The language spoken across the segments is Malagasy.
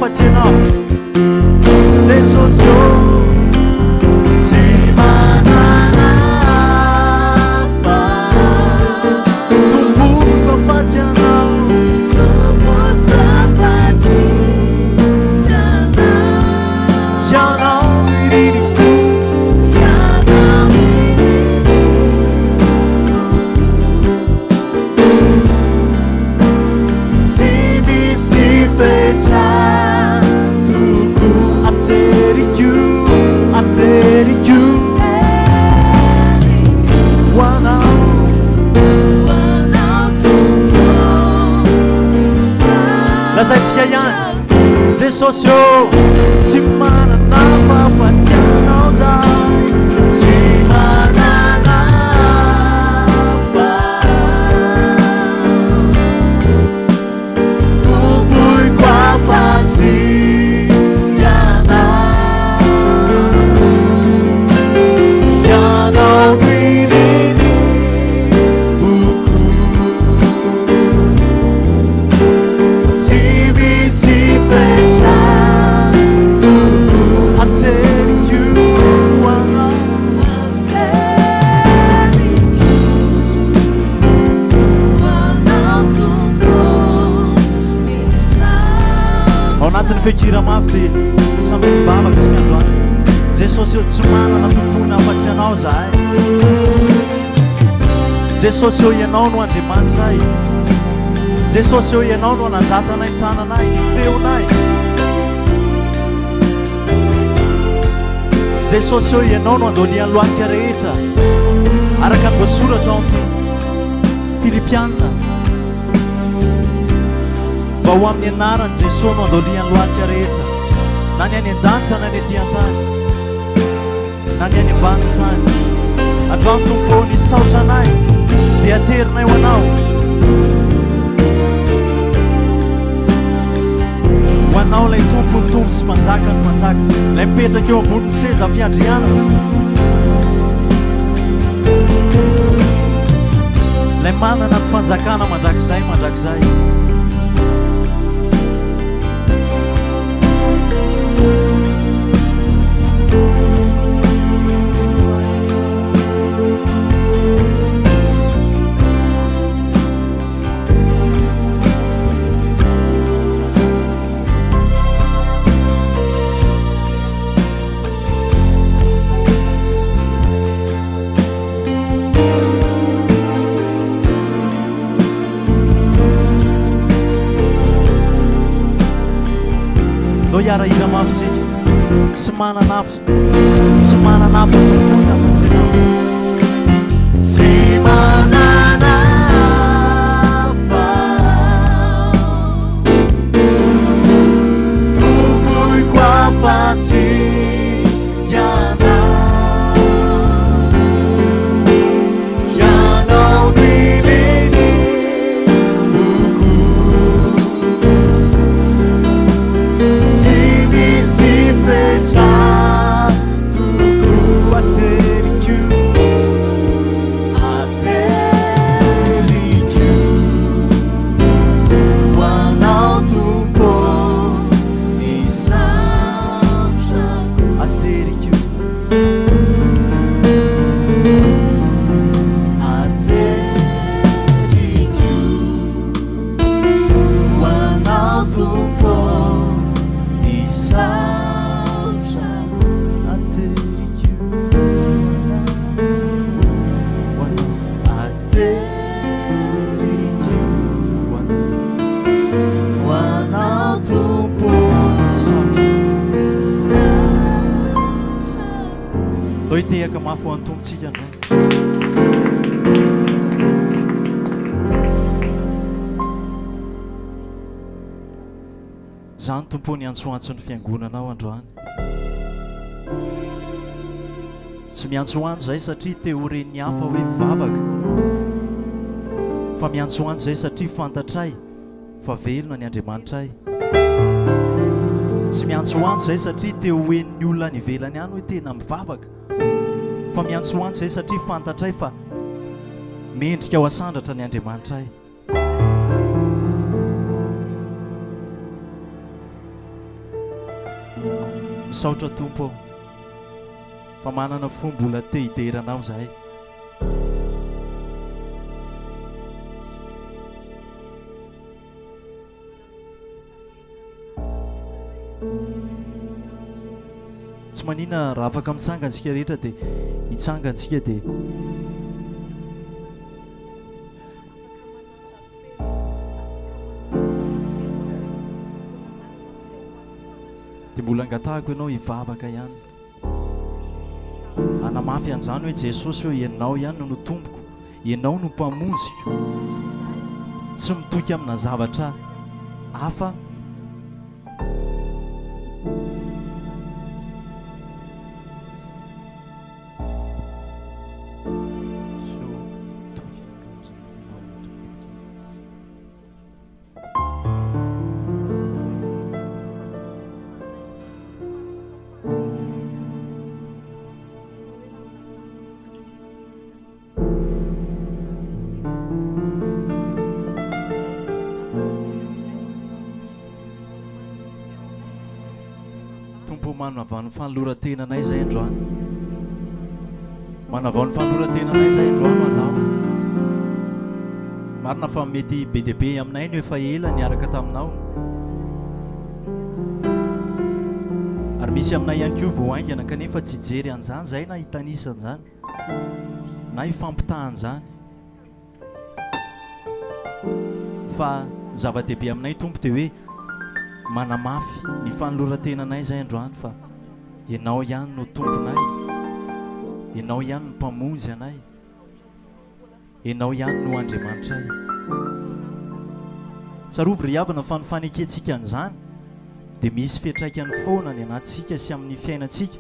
afa-tsy ianao Jesosy io tsy manana hafa tompoko afa-tsy ianao tompoko afa-tsy ianao miriny lazaitsika ihany Jesosy io tsy manana afa-tsy ianao zay tsy manana hafa tompoko afa-tsy ianao miriny foko tsy misy fetra toko ateriko anao ao anatin'ny fekira mafy dia samby mivavaka tsika androany Jesosy io tsy manana tompona afa-tsy anao zahay Jesosy io ianao no Andriamanitray Jesosy io ianao no anandratanay tananay ny feonay Jesosy io ianao no andolian'ny lohanika rehetra araka ny voasoratra ao amin'ny Filipianina mba ho amin'ny anarany Jesosy no andolian'ny lohanika rehetra na ny any an-danitra na ny aty an-tany na ny any ambany tany androany tompo ny saotra anay dia aterinay ho anao ho anao ilay tompo ny tompo sy mpanjaka ny mpanjaka ilay mipetraka eo amboniny seza fiandrianana ilay manana ny fanjakana mandrakizay mandrakizay Yarahira mafisika tsy manana hafa tompona afa-tsy ianao tsy manana hafa tompoko afa-tsy ianao miriny foko fetra toko ateriko ho anao tompo ny saotrako ateriko ho anao tompo ny Doitehaka mafy ho an'ny tompontsika androany zany tompony antsoantso ny fiangonanao androany tsy miantsoany zay satria te ho ren'ny hafa hoe mivavaka fa miantsoany zay satria fantatray fa velona ny Andriamanitray tsy miantsoany zay satria te ho en'ny olona ny velany any hoe tena mivavaka fa miantsoany zay satria fantatray fa mendrika ho asandratra ny Andriamanitray misaotra tompo aho fa manana fombola te hideranao zahay. Tsy manina raha afaka mitsangantsika rehetra dia hitsangantsika dia mbola angatahako ianao hivavaka ihany, anamafy an'izany hoe Jesosy hoe ianao ihany no tompoko, ianao no mpamonjiko, tsy mitoky amina zavatra hafa. Manavano fanoloran-tenanay zay androany, manavano fanoloran-tenanay zay androany anao. Marina fa mety be dia be aminay no efa ela niaraka taminao, ary misy aminay ihany koa vao aingana kanefa tsy jery an'izany zay na hitanisan'izany na hifampitahan'izany, fa zava-dehibe aminay tompo dia hoe manamafy ny fanoloran-tenanay zay androany fa ianao ihany no tomponay, ianao ihany no mpamonjy anay, ianao ihany no Andriamanitray. Tsarovy ry havana fa ny fanekentsika an'izany dia misy fiantraikany foana ny anatsika sy amin'ny fiainantsika.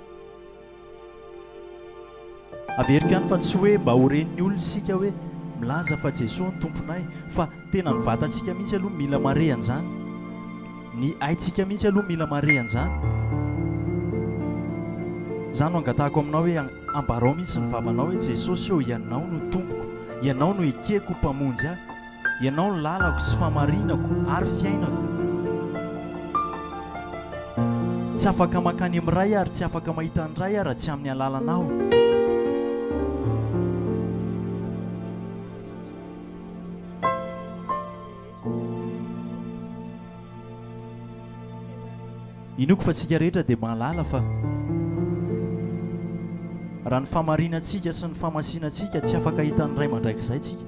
Averika ihany fa tsy hoe mba horenin'ny olona isika hoe milaza fa Jesosy ny tomponay, fa tena ny vatantsika mihitsy aloha mila mare an'izany, ny aintsika mihitsy aloha mila mare an'izany. Zany no angatahako aminao hoe ambarao mihitsy ny vavanao hoe Jesosy eo, ianao no tompoko, ianao no ekeko mpamonjy ahy, ianao no lalako sy famarinako ary fiainako. Tsy afaka makany amin'ray ary tsy afaka mahita an'ray raha tsy amin'ny alalanao. Inoko fa tsika rehetra dia mahalala fa raha ny famarinantsika sy ny famasinantsika tsy afaka hita ny ray mandrakizay tsika,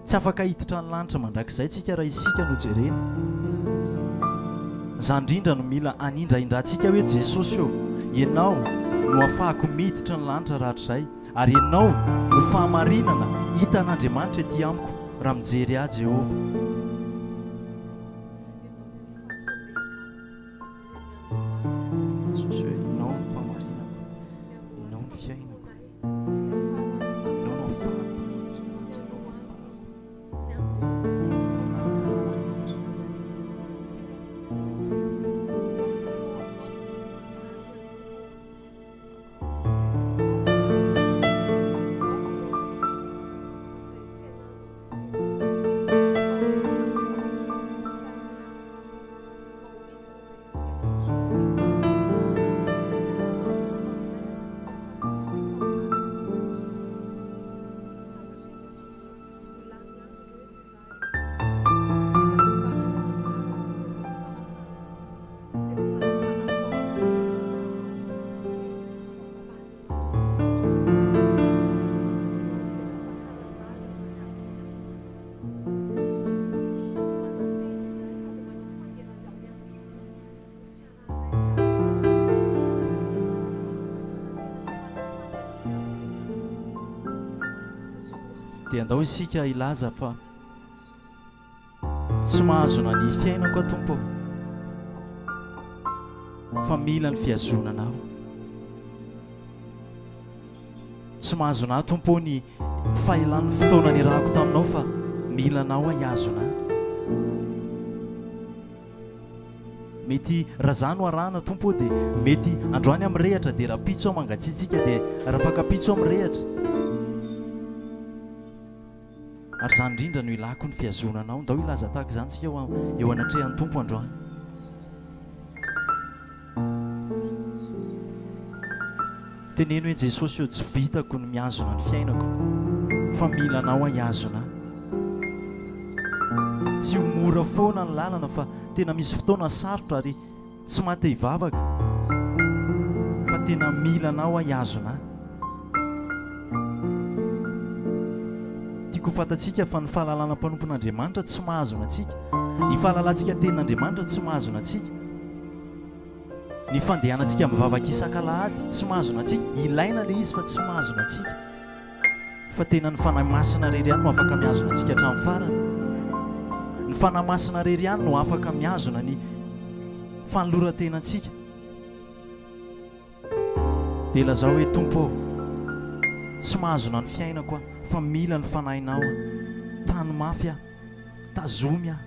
tsy afaka hiditra ny lanitra mandrakizay tsika raha isika no jerena. Zany indrindra no mila anindraindrantsika hoe Jesosy eo, ianao no ahafahako miditra ny lanitra rahatrizay, ary ianao no fahamarinana hita an'Andriamanitra ety amiko raha mijery ahy Jehovah. Dia andao isika ilaza fa tsy mahazona ny fiainako Tompo, fa mila ny fiazonanao. Tsy mahazona Tompo ny fahelan'ny fotoana nirahako taminao, fa mila anao hiazona. Mety raha zano arahana Tompo dia mety androany amin'ny rehatra dia raha pitso aho mangatsiatsika dia raha afaka pitso amin'ny rehatra. Ary zany indrindra no ilako ny fiazonanao. Ndao ilaza tahaka izany sika eo anatrehan'ny Tompo androany. teneno hoe Jesosy eo tsy vitako ny miazona ny fiainako fa mila anao ahazona. Tsy ho mora foana ny lalana fa tena misy fotoana sarotra ary tsy mate hivavaka fa tena mila anao ahazona. Tiako fantatsika fa ny fahalalana mpanompon'Andriamanitra tsy mahazona antsika, ny fahalalantsika tenin'Andriamanitra tsy mahazona antsika, ny fandehanantsika mivavaka isan-kalahady tsy mahazona antsika. Ilaina le izy fa tsy mahazona antsika, fa tena ny fanahy masina rery ihany no afaka mihazona antsika hatramin'ny farany. Ny fanahy masina rery ihany no afaka mihazona ny fanoloran-tenantsika. Dia lazao hoe Tompo, tsy mahazona ny fiainako aho fa mila ny fanahinao. Tany mafy aho, tazomy aho.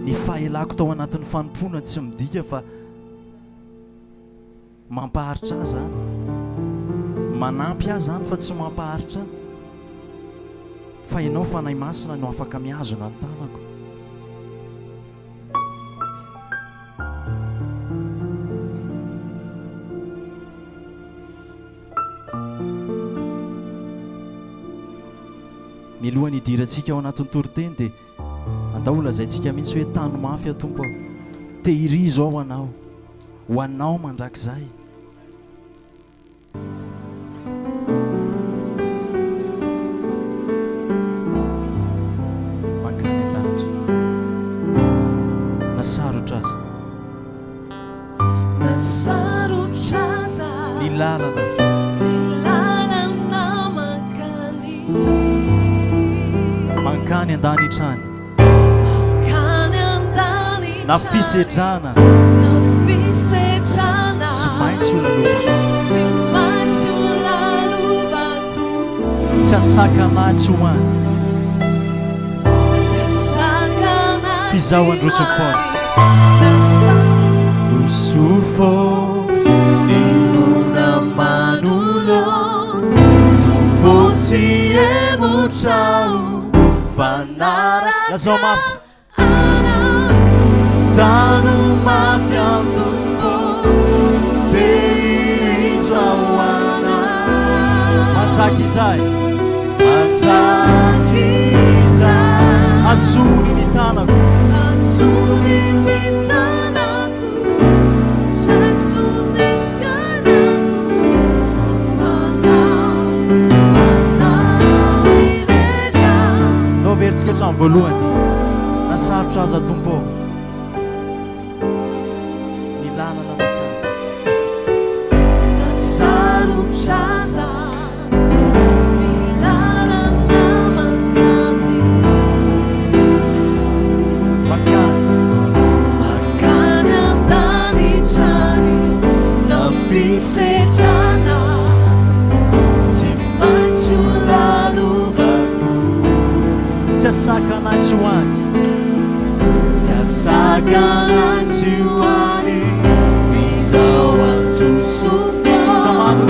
Ny fahelako tao anatin'ny fanompona tsy midika fa mampaharitra ahy zany, manampy ahy zany fa tsy mampaharitra ahy, fa ianao fanahy masina no afaka mihazona ny tanako. Milohany hidirantsika ao anatin'ny toriteny dia andao olazaintsika mihitsy hoe tany mafy a Tompo, tehirizo ao anao, ho anao mandrakizay. Mankany an-danitra nasarotra aza, nasarotra aza ny lalana mankany an-danitrany, na fisedrana tsy maintsy olalovako, tsy asakanahy tsy hoany fizahoan-drosofôny rosofôny ninona manolo Tompo tsy emotrao fanara lazao mafy tano mafy ao Tompo tehirizo ao anahy, mandraky izay mandraky izay azony ny tanako, azony ny tanako, raisony fiainako anao ilera. nao veritsika hatramin'ny voalohany, nasarotra aza Tompo ny lalana mankany, nasarotra aza ny lalana mankany, mankany an-danitrany na fisedrana tsy maintsy olalovako, tsy asakanahy tsy hoany, tsy asakanahy tsy hoany fizahoan-drosofôny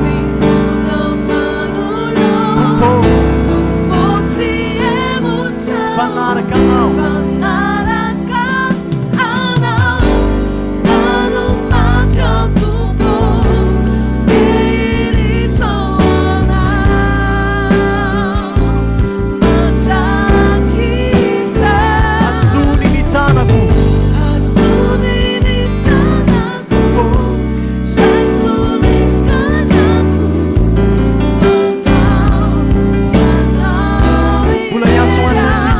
ninona manolo Tompo tsy emotrao fanaraka anao, fanaraka anao, tano mafy ao Tompo tehirizo ao anahy, mandraky izay azony ny tanako, azony ny tanako, raisony fiainako anao mbola hiantso hoantsika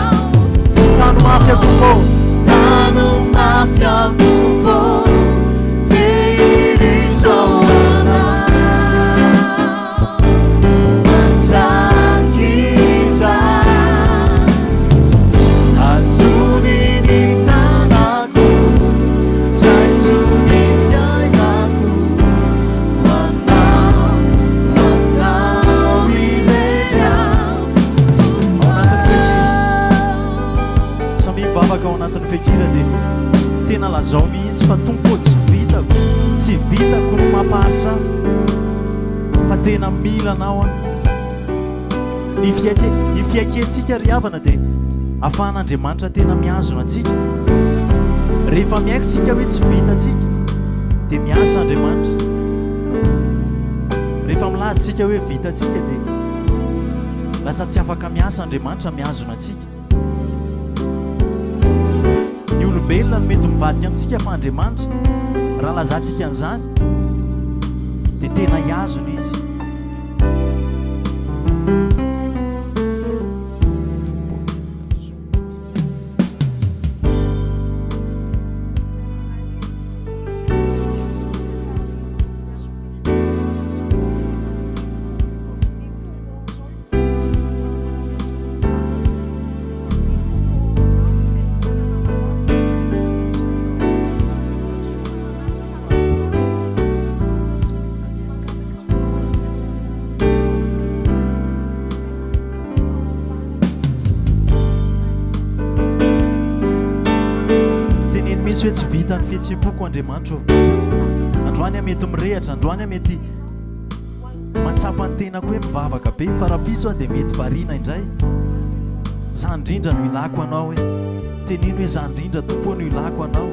tany mafy a Tompo, tano mafy ao Tompo tehirizo ao anahy, mandraky izay azony ny tanako, raisony fiainako anao ilera. samy mivavaka ao anatin'ny fekira dia tena lazao mihitsy fa Tompo tsy vitako no mampaharitra ahy, fa tena mila anao aho. Ny fiakentsika ry havana dia ahafahan'Andriamanitra tena miazona antsika. Rehefa miaika tsika hoe tsy vita atsika dia miasa Andriamanitra. Rehefa milaza tsika hoe vita atsika dia lasa tsy afaka miasa Andriamanitra miazona atsika. Ny olombelona no mety mivadika amintsika fa Andriamanitra raha lazantsika an'izany dia tena iazona izy. Hoe tsy vita ny fihetsem-poko Andriamanitra. Androany aho mety mirehatra, androany aho mety matsapa ny tenako hoe mivavaka be, fa raha piso aho dia mety variana indray. Za indrindra no ilako anao hoe tenino hoe za indrindra tompo no ilako anao.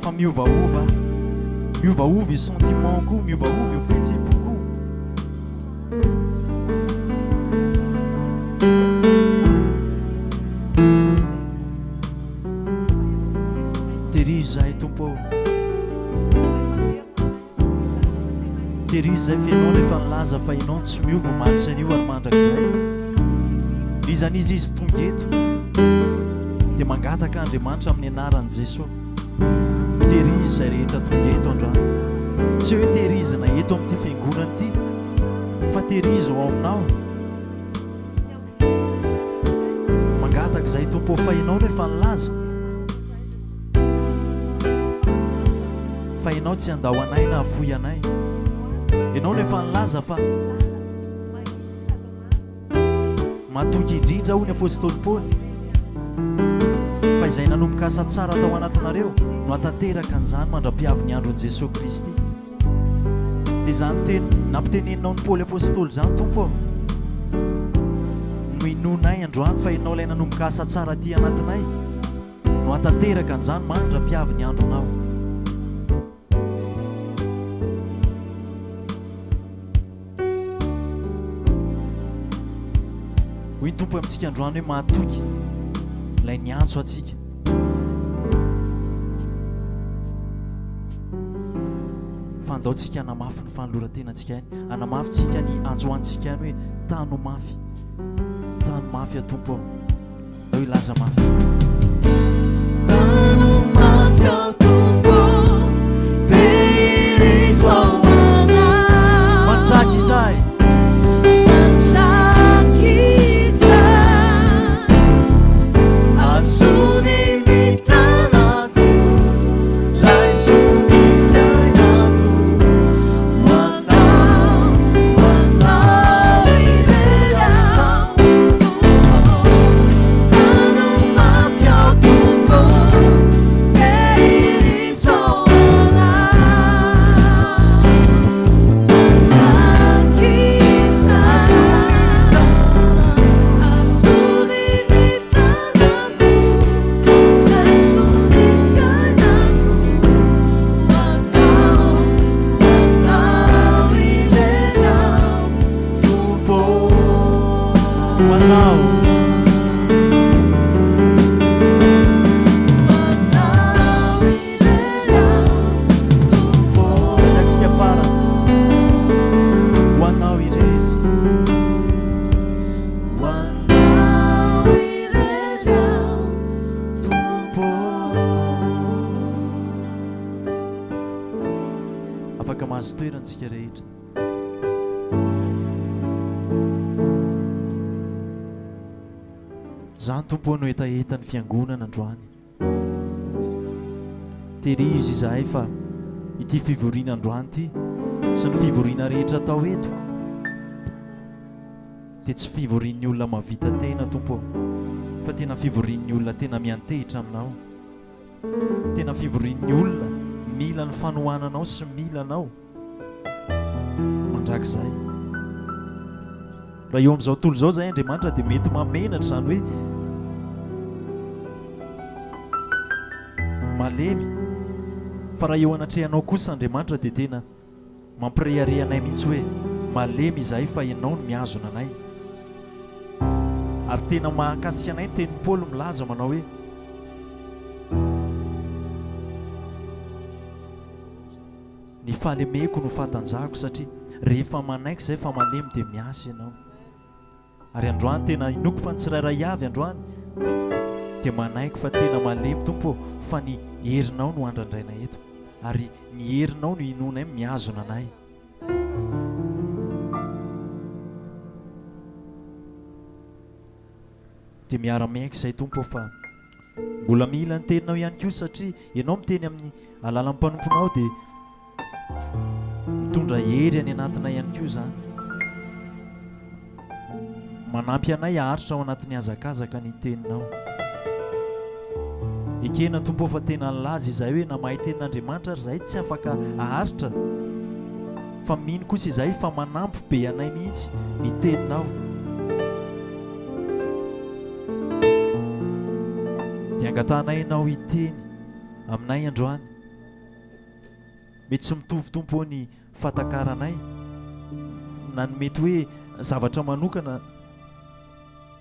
Fa miovaova i sentimentko, miovaova io fihetsem-poko. Tehirizay tompo, tehirizay fianao rehefa nilaza fa ianao tsy miova matsy an'io ary mandrakizay. Izan'izy izy tonga eto dia mangataka Andriamanitra amin'ny anaran'i Jesosy. Tehirizay rehetra tonga eto androany. Tsy hoe tehirizina eto amin'ity fiangonana ity, fa tehirizo ao aminao. Mangataka izay tompo fa ianao rehefa nilaza fa ianao tsy andao anay na avoy anay. Ianao rehefa nilaza fa matoky indrindra hoy ny apôstôly Paoly fa izay nanomboka asa tsara tao anatinareo no atateraka an'izany mandra-piavy ny andron'i Jesosy Kristy. Dia izany teny nampiteneninao ny Paoly apôstôly izany tompo no inonay androany fa ianao ilay nanomboka asa tsara ty anatinay no atateraka an'izany mandra-piavy ny andronao. Hoy ny tompo amintsika androany hoe mahatoky ilay niantso atsika. Fa andaontsika hanamafy ny fanoloran-tenantsika any, hanamafy tsika ny antsoantsika any hoe tano mafy a tompo. Ao ilaza mafy. Tano mafy a tompo, tehirizao anay. Mantraky izay. Toerantsika rehetra zany tompo no etaeta ny fiangonana androany. Tehirizy izahay fa ity fivoriana androany ity sy ny fivoriana rehetra atao eto dia tsy fivorian'ny olona mavita tena tompo, fa tena fivorian'ny olona tena miantehitra aminao, tena fivorian'ny olona mila ny fanohananao sy mila anao mandrakizay. raha eo amin'izao tontolo izao zay Andriamanitra dia mety mamenatra zany hoe malemy, fa raha eo anatrehanao kosa Andriamanitra dia tena mampireare anay mihitsy hoe malemy izahay fa ianao no mihazona anay. Ary tena mahakasika anay teny Paoly milaza manao hoe ny fahalemeko no fahatanjahako satria rehefa manaiky izay fa malemy dia miasa ianao. Ary androany tena inoko fa ny tsirairay avy androany dia manaiky fa tena malemy Tompo, fa ny herinao no andrandraina eto ary ny herinao no inonay mihazona anay. Dia miara-miaika izay Tompo fa mbola mila ny teninao ihany koa satria ianao miteny amin'ny alalan'ny mpanomponao dia mitondra hery any anatinay ihany koa zany, manampy anay aharitra ao anatin'ny hazakazaka ny teninao. Ekena Tompo fa tena laza izahay hoe na mahay tenin'Andriamanitra ary izahay tsy afaka aharitra, fa mino kosa izahay fa manampy be anay mihitsy ny teninao. Dia angatanay ianao hiteny aminay androany, mety tsy mitovy Tompo ny fatakaranay na ny mety hoe zavatra manokana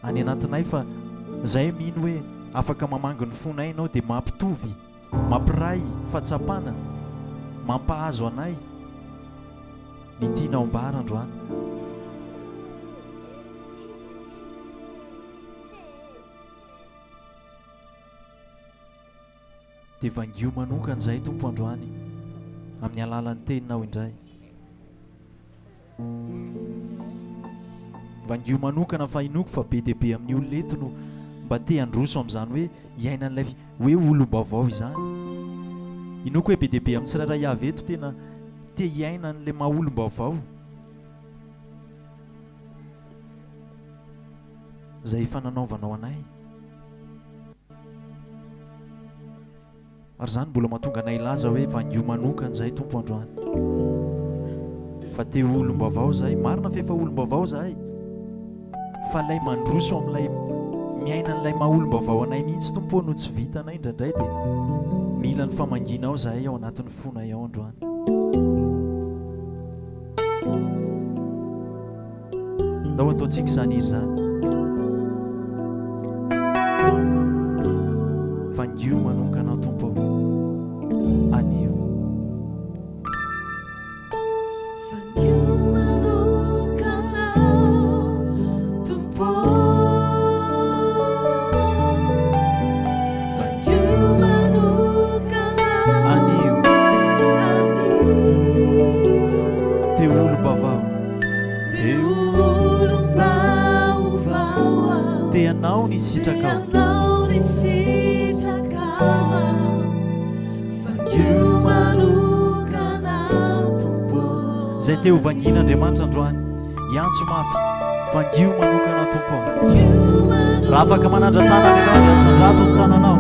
any anatinay, fa izay mino hoe afaka mamangy ny fonay ianao dia mampitovy, mampiray fahatsapana, mampahazo anay ny tianao ambara androany. Dia vangio manokana izay Tompo androany amin'ny alalan'ny teninao indray. Vangio manokana fa inoko fa be dia be amin'ny olona eto no mba te handroso amin'izany hoe hiaina an'ilay hoe olom-baovao izany. Inoko hoe be dia be amin'ny tsirairay avy eto tena te hiaina an'ilay maha olom-baovao izay efa nanaovanao anay. Ary zany mbola mahatonga anay laza hoe vangio manokana izay Tompo androany, fa te olom-baovao zahay. Marina fa efa olom-baovao zahay, fa ilay mandroso amin'ilay miaina an'ilay maha olom-baovao anay mihitsy Tompo no tsy vita anay indraindray, dia mila ny famanginao zahay ao anatin'ny fonay ao androany. Ndao ataontsika izany iry zany, vangio manokana Tompo anio. Teanao ny sitraka zay teo vangin'Andriamanitra androany, iantso mafy, vangio manokana Tompo. Raha afaka manandra-tana ianao dia sandrato ny tananao.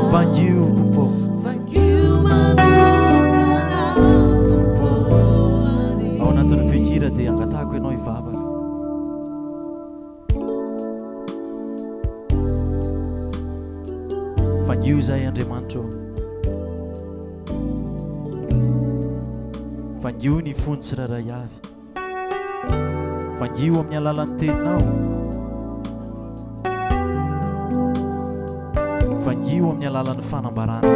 Vangio Tompo, ao anatin'ny fehira dia angatahako ianao hivavaka. Vangio izay Andriamanitra, vangio ny fony tsirairay avy, vangio amin'ny alalan'ny teninao, vangio amin'ny alalan'ny fanambarana.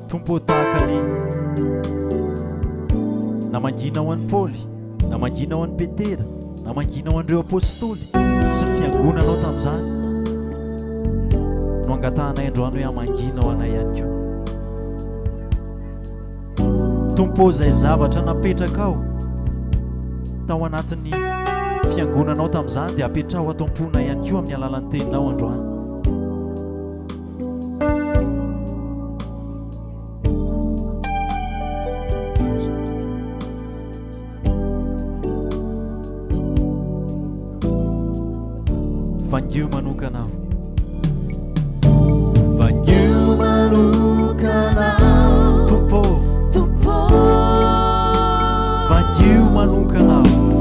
Tompo tahaka ny namanginao an'i Paoly, namanginao an'i Petera, namanginao an'ireo apôstôly sy ny fiangonanao tamin'izany, no angatahanay androany hoe hamanginao anay ihany koa. Tompo izay zavatra napetraka ao tao anatin'ny fiangonanao tamin'izany dia apetraho atao am-pona ihany koa amin'ny alalan'ny teninao androany. vangio manokanao vangio manokanao tompo vangio manokanao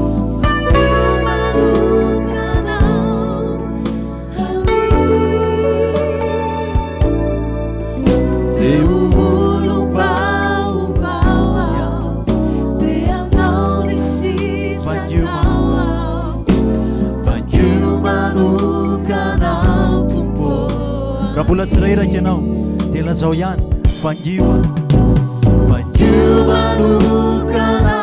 raha mbola tsirairaiky ianao dia lazao ihany vangio manokana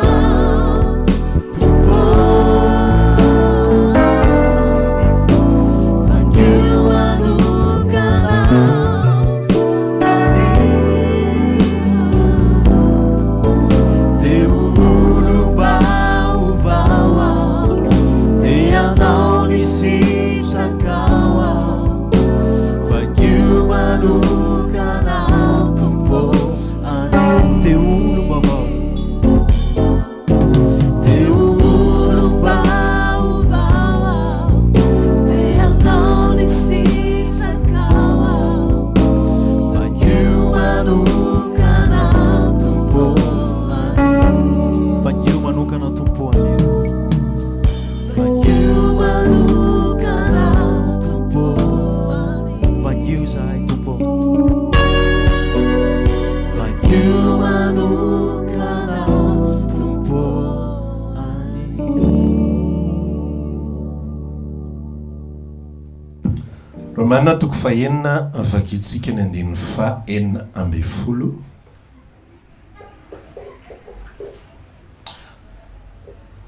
Romana toko fahenina vakitsika ny andininy fa enina amby folo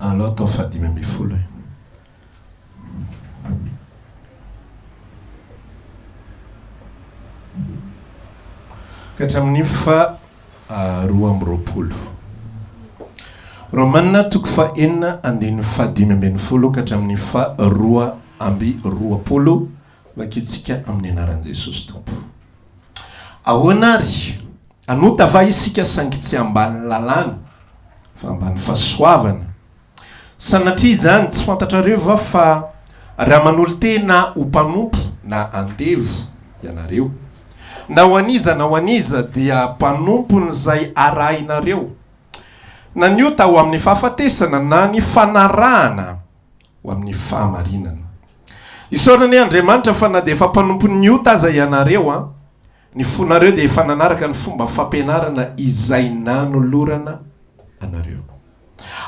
aloha atao fadimy amby folo ka hatramin'ny fa roa amby roapolo Romana toko fahenina andininy fadimy amby folo ka hatramin'ny fa roa amby roapolo vakitsika amin'ny anaran'i Jesosy tompo ahoana ary anota va isika saingy tsy ambany lalàna fa ambany fahasoavana sanatria zany tsy fantatrareo va fa raha manolo tena ho mpanompo na andevo ianareo na ho aniza dia mpanompon'izay arahinareo na ny ota ho amin'ny fahafatesana na ny fanarahana ho amin'ny fahamarinana isaorany Andriamanitra fa na dia efa mpanompon'ny ota aza ianareo ny fonareo dia efa nanaraka ny fomba fampianarana izay nanolorana anareo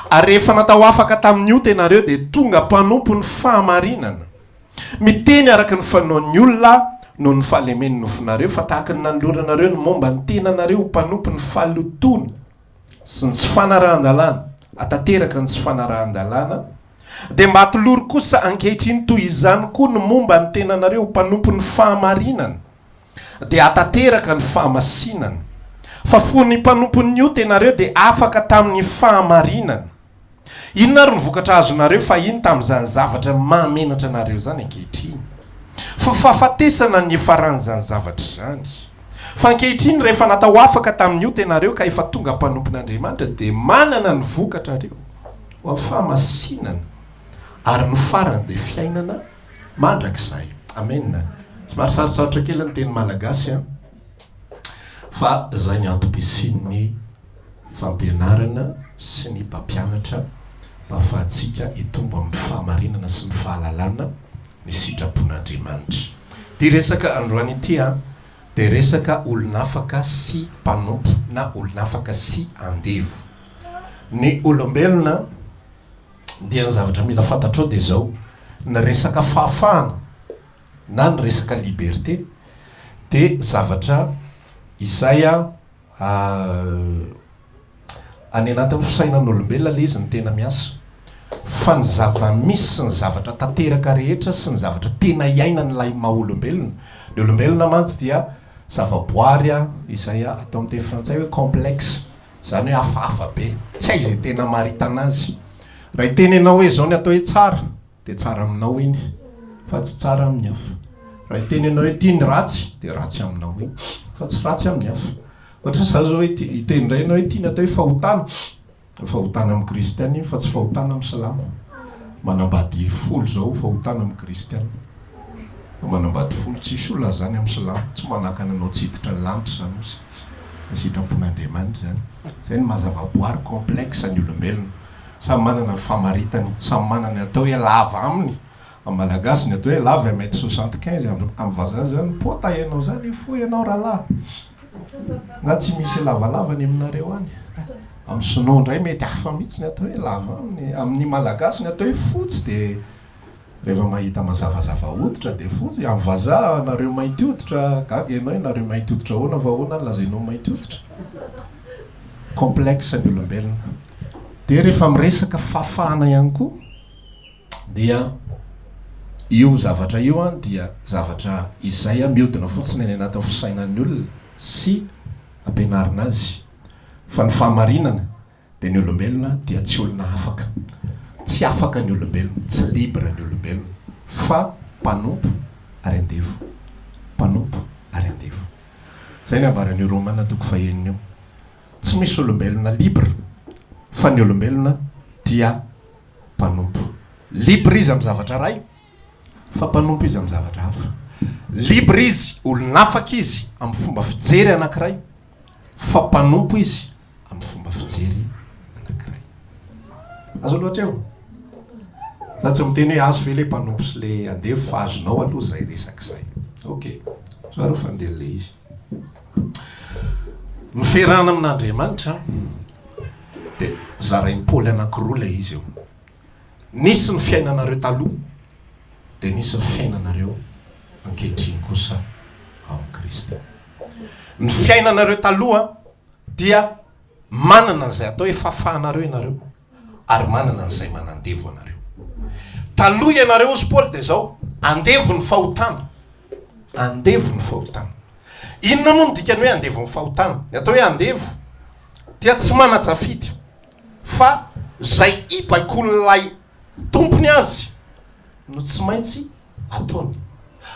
ary rehefa natao afaka tamin'ny ota ianareo dia tonga mpanompo ny fahamarinana miteny araka ny fanaon'ny olona no ny fahalemeny nofonareo fa tahaka ny nanoloranareo ny momba ny tenanareo mpanompo ny fahalotona sy ny tsy fanarahan-dalàna atateraka ny tsy fanarahan-dalàna dia mba atolory kosa ankehitriny toy izany koa ny momba ny tenanareo mpanompo ny fahamarinana dia atateraka ny fahamasinana fa fony mpanompon'ny ota ianareo dia afaka tamin'ny fahamarinana inona ary nivokatra azonareo fa iny tamin'izany zavatra mahamenatra anareo zany ankehitriny fa fahafatesana ny efaran'izany zavatra zany fa ankehitriny rehefa natao afaka tamin'ny ota ianareo ka efa tonga mpanompon'Andriamanitra dia manana ny vokatrareo ho amin'ny fahamasinana ary ny farany dia fiainana mandrakizay amen somary sarosarotra kely ny teny malagasy fa zay ny antom-pisian'ny fampianarana sy ny mpampianatra mba ahafahantsika hitombo amin'ny fahamarinana sy ny fahalalana ny sitrapon'Andriamanitra dia resaka androany ity dia resaka olonafaka sy mpanompo na olonafaka sy andevo ny olombelona dia ny zavatra mila fantatrao dia zao ny resaka fahafahana na ny resaka liberté dia zavatra izay any anatin'ny fisainan'olombelona le izy ny tena miasa fa ny zava-misy sy ny zavatra tanteraka rehetra sy ny zavatra tena iaina nylay maha-olombelona ny olombelona mantsy dia zava-boary izay atao amin'ny teny frantsay hoe complexe zany hoe hafahafa be tsy hay izay tena marita anazy raha itenenao hoe zao ny atao hoe tsara dia tsara aminao iny fa tsy tsara amin'ny hafa raha itenenao hoe tia ny ratsy dia ratsy aminao iny fa tsy ratsy amin'ny hafa ohatra za zao hoe itendrainao hoe tia ny atao hoe fahotana amin'ny kristiana iny fa tsy fahotana amin'ny salama manambady folo zao fahotana amin'ny kristiana manambady folo tsisy olona zany amin'ny silamo tsy manakana anao tsiditra ny lanitra zany sitrapon'Andriamanitra zany zay ny mazavaboary complexe ny olombelona samy manana ny famaritany samy manana ny atao hoe lava aminy amin'ny malagasy ny atao hoe lava 1m75 amin'ny vazaha zany pota ianao zany foy ianao rahalahy na tsy misy lavalava ny aminareo any amin'ny sinoa ndray mety hafa mihitsy ny atao hoe lava aminy amin'ny malagasy ny atao hoe fotsy de rehefa mahita mazavazava hoditra de fotsy amin'ny vazaha nareo mainty hoditra gaga ianao nareo mainty hoditra hoana fa hoana lazainao mainty hoditra complexe ny olombelona de rehefa miresaka fafana ihany koa dia io zavatra io a dia zavatra izay a mihodina fotsiny any anatin'ny fisainan'ny olona sy ampianarina azy fa ny fahamarinana de ny olombelona dia tsy olona afaka tsy afaka ny olombelona tsy libre ny olombelona fa mpanompo ary andevo mpanompo ary andevo zay ny ambaran'ny Romana toko fahenina io tsy misy olombelona libre fa ny olombelona dia mpanompo libre izy amin'ny zavatra ray fa mpanompo izy amin'ny zavatra hafa libre izy olonafaka izy amin'ny fomba fijery anankiray fa mpanompo izy amin'ny fomba fijery anankiray azo loatra eo za tsy miteny hoe azo ve le mpanompo sy le andevo fa azonao aloha zay resak'izay ok soaro fandeha le izy miferana amin'Andriamanitra de zarain'ny Paoly anankiroa le izy eo nisy ny fiainanareo taloha de nisy ny fiainanareo ankehitriny kosa ao amin'ny Kristy ny fiainanareo taloha dia manana an'izay atao hoe fahafahanareo ianareo ary manana an'izay manandevo anareo taloha ianareo ozy Paoly de zao andevo ny fahotana andevo ny fahotana inona moa ny dikany hoe andevo ny fahotana ny atao hoe andevo dia tsy mana-tsafidy fa zay ibaikon'lay tompony azy no tsy maintsy ataony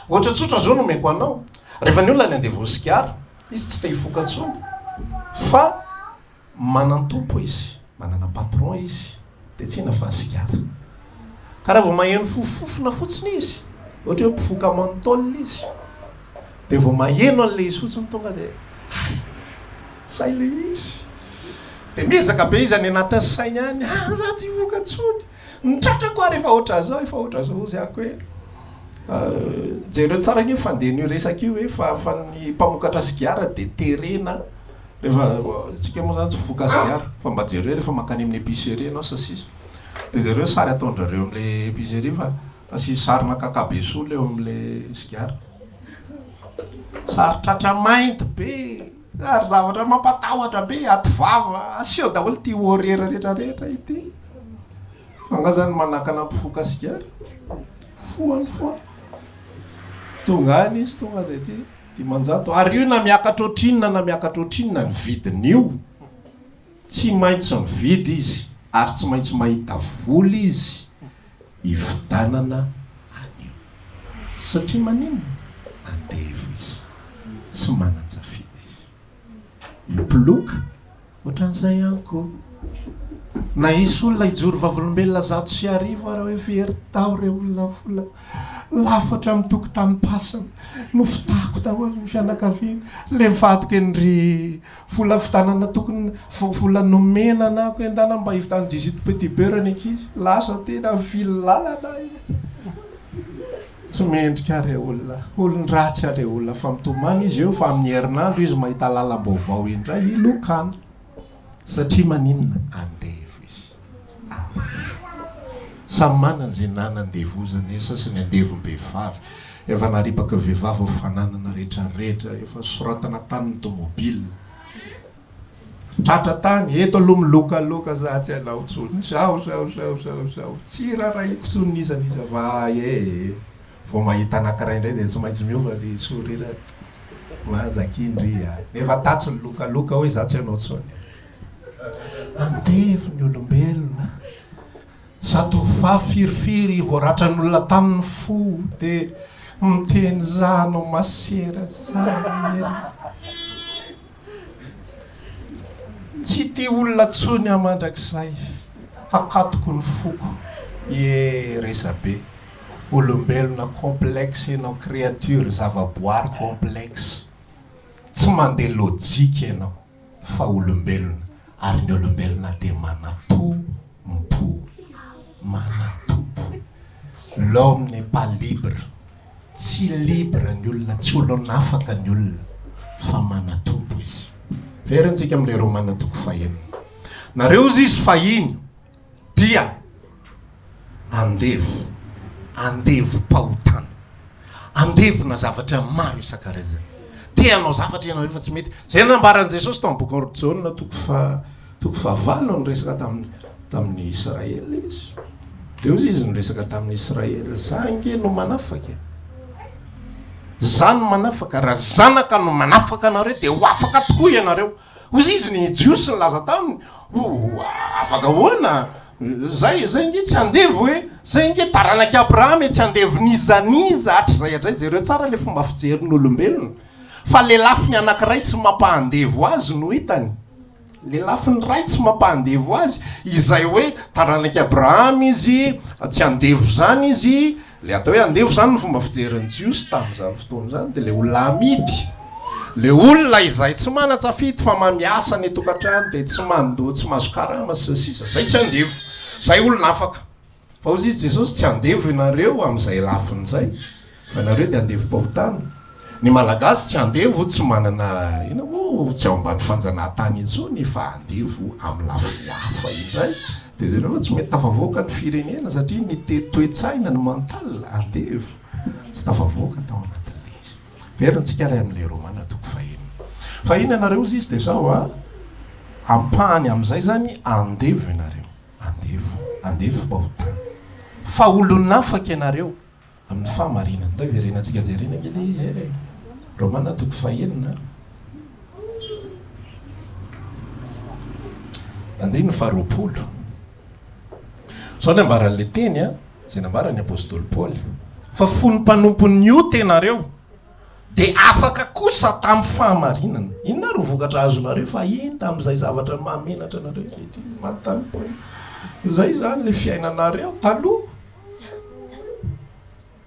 ohatra tsotra zao no meko anao rehefa ny olona ny andevo sikara izy tsy te hifoka tsony fa manan-tompo izy manana patron izy de tsy hina fa sikara ka raha vao maheno fofofona fotsiny izy ohatra hoe mpifoka mantôle izy de vao maheno an'le izy fotsiny tonga de zay le izy de mezaka be izy any anatin'ny sainy any za tsy hifoka tsony mitratra koa rehefa ohatra zao efa ohatra zao ozy ako hoe jereo tsara ny fandehan'io resaka io hoe fa ny mpamokatra sigara de terena rehefa tsika moa zany tsy fifoka sigara fa mba jereo rehefa makany amin'ny épicerie anao sasisa de zareo sary ataondrareo am'le épicerie fa asy sarina kakabesola eo am'le sigara sary tratra mainty be ary zavatra mampatahotra be aty vava asio daholo ty horera rehetrarehetra ity anga zany manakana mpifoka sigara foany foany tonga any izy tonga de ty dimanjato ary io na miakatra ohatrinona na miakatra ohatrinona ny vidin'io tsy maintsy mividy izy ary tsy maintsy mahita voly izy ividanana anio satria maninona andevo izy tsy manan-tsafidy izy mipoloka ohatran'izay ihany koa na isy olona hijory vavolombelona 100 raha hoe very tao re olona vola lafatra amin'ny tokotany pasana no fitako daholo ny fianakaviana le vadiko endry vola fitanana tokony vola nomena anako endana mba hivitany 18 petit beurre ny ankizy lasa tena vily lalana tsy mendrika re olon-dratsy are olona fa mitomany izy eo fa amin'ny herinandro izy mahita lalam-baovao indray ilokana satria maninona andevo izy samy manana zay nanandevozany sasany andevom-behivavy efa naripaka vehivavy fananana rehetrarehetra efa soratana tanin'ny tomobile tratra tany eto aloha milokaloka za tsy anao tsony zao tsy raraiko tsony isanisa va vao mahita anankiray indray de tsy maintsy miova le sorira majakindry nefa tatsy ny lokaloka hoe za tsy anao tsony andevo ny olombelona zatovavy firifiry voaratran'olona tamin'ny fo de miteny za anao masera za tsy ty olona tsony amandrak'izay hakatoko ny foko resabe olombelona complexe ianao, créature zavaboary complexe, tsy mandeha lojika ianao fa olombelona, ary ny olombelona dia manatompo, l'homme n'est pas libre, tsy libre ny olona, tsy olona afaka ny olona fa manatompo izy. Verantsika amin'ilay Romana 5. Nareo izy fahiny dia andevo-pahotana, andevona zavatra maro isan-karazany, tianao zavatra ianao rehefa tsy mety. Zay nambaran'i Jesosy tamin'ny boky Jaune toko fahavalo no resaka tamin'ny Israela izy. Dia izy no resaka tamin'ny Israela, zange no manafaka, za no manafaka, raha zanaka no manafaka anareo dia ho afaka tokoa ianareo. Ozy izy ny Jiosy nilaza taminy, afaka hoana zay nge tsy andevo hoe, zay nge taranaky Abraham tsy andevo nizaniza hatrizay adray. Zareo tsara le fomba fijerin'olombelona, fa le lafiny anankiray tsy mampahandevo azy no hitany, le lafiny ray tsy mampahandevo azy, izay hoe taranaky Abraham izy tsy andevo zany izy, le atao hoe andevo zany ny fomba fijerin'ny Jiosy tamin'izany fotoana zany. De le olona amidy, le olona izay tsy mana-tsafidy fa mamiasa ny tokantrano de tsy mandoa, tsy mahazo karama sy sisa, zay tsy andevo, zay olona afaka. Fa ozy izy Jesosy tsy andevo ianareo amin'izay lafiny zay, fa ianareo de andevo-pahotana. Ny malagasy tsy andevo, tsy manana tsy ao ambany fanjanahantany intsony, fa andevo amin'ny lafiny hafa indray. De zareo tsy mety tafavoaka ny firenena satria ny toe-tsaina ny mental andevo, tsy tafavoaka tao anatin'le izy. Verantsika ray amin'ilay Romana 5. Fa ina ianareo izy de sao ampahany amin'izay zany andevo ianareo, andevo-pahotana, fa olonafaka ianareo amin'ny fahamarinana. Ndray verenantsika jerena kely Romana 5 andiny 20. Sao ny ambaran'le teny zay nambarany apôstôly Paoly, fa fony mpanompon'ny ota ianareo de afaka kosa tamin'ny fahamarinana. Inona ro vokatra azonareo fa iny tamin'izay zavatra mahamenatra anareo kehitriny manontany Paoly. Zay zany le fiainanareo taloha,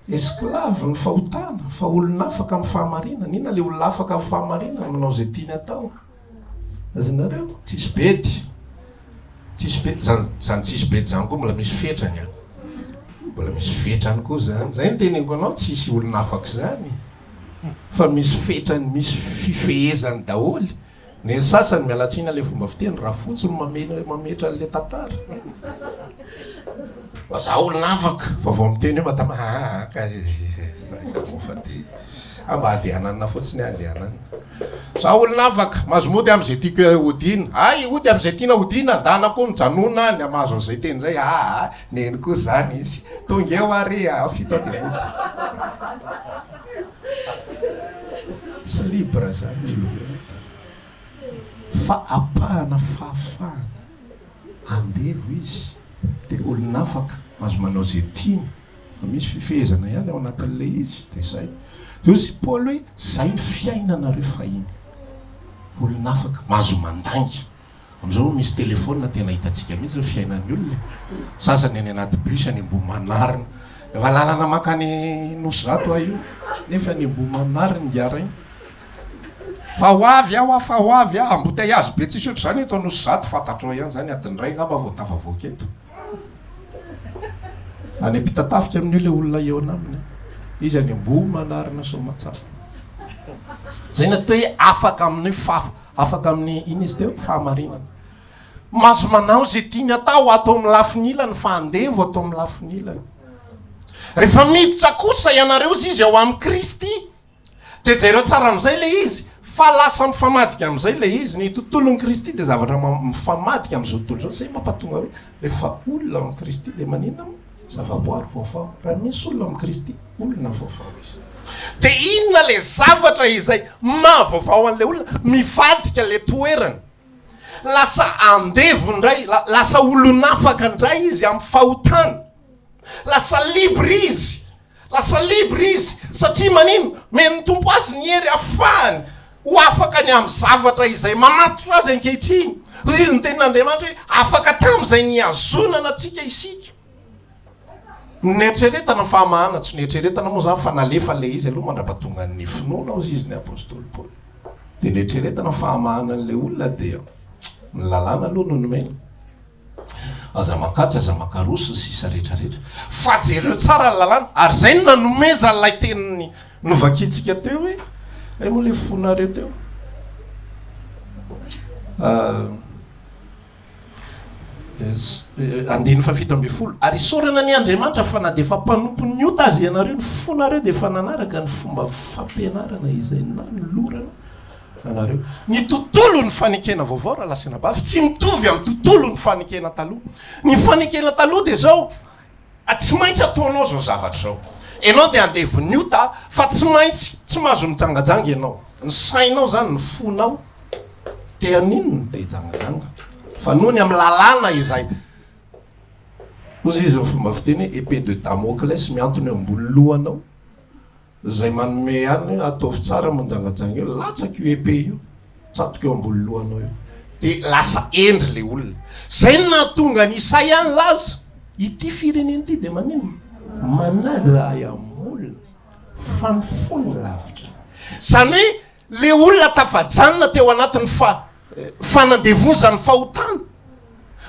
esclave ny fahotana, fa olona afaka amin'ny fahamarinana. Inona le olona afaka amin'ny fahamarinana? Manao zay tiany atao. Azonareo tsisy bedy, zany tsisy bedy zany koa mbola misy fetrany, mbola misy fetrany koa zany. Zay ny teneniko anao, tsisy olona afaka zany, fa misy fetrany, misy fifehezany daholy. Ny sasany mialatsina le fomba fiteny, raha fotsiny mametra le tantara. Za olona afaka, fa vao miteny hoe matama fa de mba andehanana fotsiny andehanana. Za olona afaka, mahazo mody am'izay tiako hodina, ody am'izay tiana hodina, andanako mijanona ny amahazo an'izay teny zay, neny koa zany izy, tonga eo ary fito de mody. Tsy libre zany, fa apahana fahafahana, andevo izy, de olona afaka, mahazo manao zay tiany, fa misy fifehezana ihany ao anatin'le izy, de zay. Izy Paoly hoe zay ny fiainanareo fahiny, olona afaka, mahazo mandangy. Am'izao misy telefônina tena hitantsika mihitsy fiainan'ny olona. Sasany any anaty bus any Ambohimanarina, efa lalana makany Nosy-Zato io, nefa any Ambohimanarina diara iny. Fa ho avy fa ho avy embouteillage be tsisy ohatry zany eto Nosy-Zato, fantatrao ihany zany adin'iray ngamba vao tafavoaka eto. Any ampitatafika amin'io le olona eo anaminy, izy any Ambohimanarina Soamantsara. Zay natao hoe afaka amin'ny iny izy teo fahamarinana. Mahazo manao zay tiany atao amin'ny lafiny ilany, fa andevo atao amin'ny lafiny ilany. Rehefa miditra kosa ianareo izy ao amin'ny Kristy, de jereo tsara amin'izay le izy, fa lasa mifamadika amin'izay le izy. Ny tontolon'ny Kristy de zavatra mifamadika amin'izao tontolo zao. Zay mampatonga hoe rehefa olona amin'ny Kristy de maninona zavaboary vaovao. Raha misy olona amin'ny Kristy, olona vaovao izy. De inona le zavatra izay mahavaovao an'le olona, mivadika le toerany, lasa andevo ndray, lasa olonafaka ndray izy amin'ny fahotana, lasa libre izy, satria manino, meny tompo azy ny hery afahany ho afaka ny amin'ny zavatra izay manatitra azy ankehitriny. Izy ny tenin'Andriamanitra hoe afaka tamin'izay niazonana atsika isika. Netreretana fahamahana tsy netreretana moa zany fa nalefa le izy aloha mandrapatonga ny finoana ao izy ny apôstôly Paoly de netreretana fahamahana an'le olona dia ny lalàna aloha no nomena aza makatsy aza makarosy sisa rehetrarehetra fa jereo tsara ny lalàna ary zay no nanomeza lay teniny novakitsika teo hoe ay moa le fonareo teo andiny fa 7 ary sorana ny Andriamanitra fa na de fa mpanompo ny ota azy ianareo ny fonareo de fa nanaraka ny fomba fampianarana izay na ny lorana anareo ny tontolo ny fanikena vaovao raha lasina bavy tsy mitovy amin'ny tontolo ny fanikena taloha ny fanikena taloha de zao tsy maintsy ataonao zao zavatra zao ianao de andevon'ny ota fa tsy maintsy tsy mahazo mijangajanga ianao ny sainao zany ny fonao te aninony te hijangajanga fa noho ny amin'ny lalàna izay ozy izy ny fomba fiteny hoe épée de Damoclès miantony eo ambony lohanao zay manome any ataovy tsara manjangajanga eo latsaka io épée io tsatoka eo ambony lohanao io de lasa endry le olona zay nahatonga ny Isay any laza ity fireneny ity de manino manadray amolona fanofony lavitra zany hoe le olona tafajanona teo anatin'ny fanandevozany fahotana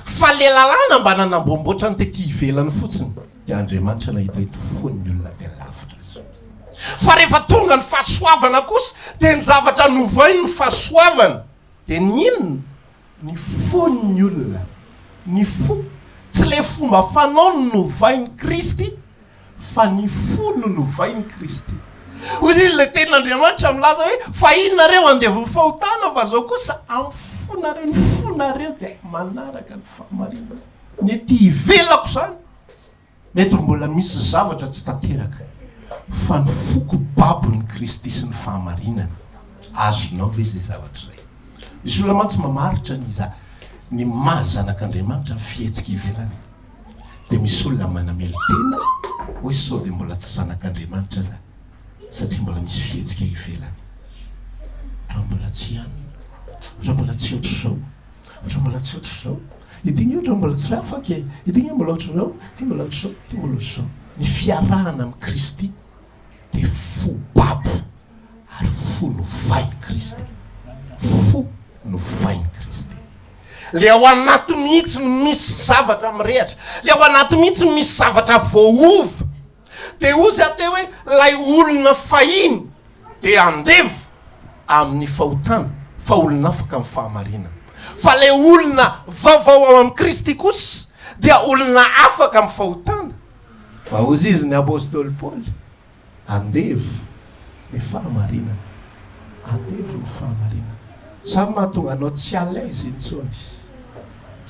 fa le lalàna mba nanambomboatra ny tety ivelany fotsiny de Andriamanitra nahita itofony ny olona de lavitra azy fa rehefa tonga ny fahasoavana kosa de ny zavatra novainy ny fahasoavana de ny inona ny fony ny olona ny fo tsy le fomba fanao no novainy Kristy fa ny fo no novainy Kristy ozy izy le tenin'Andriamanitra milaza hoe fa inonareo andevon'ny fahotana fa zao kosa amin'ny fonareo ny fonareo de manaraka ny fahamarinana mety ivelako zany mety mbola misy zavatra tsy tanteraka fa ny foko babon'ny Kristy sy ny fahamarinana azonao ve zay zavatra zay misy olona mantsy mamaritra ny mazanak'Andriamanitra ny fihetsika ivelany de misy olona manamely tena hoe sao de mbola tsy zanak'Andriamanitra za satria mbola misy fihetsika ivelany raha mbola tsy hanina raha mbola tsy ohatry zao raha mbola tsy ohatry zao idigny ohatra mbola tsy afaka idigny mbola ohatry zao ty mbola ohatry zao ty mbola ohatry zao ny fiarahana amin'ny Kristy de fo babo ary fo novainy Kristy fo novainy Kristy le ao anaty mihitsy misy zavatra mirehatra le ao anaty mihitsy misy zavatra voaova de ozy ateo hoe lay olona fahiny de andevo amin'ny fahotana fa olona afaka amin'ny fahamarinana fa le olona vaovao ao amin'ny Kristy kosa dia olona afaka amin'ny fahotana fa ozy izy ny apôstôly Paoly andevo ny fahamarinana andevo ny fahamarinana samy mahatonga anao tsy alaise intsony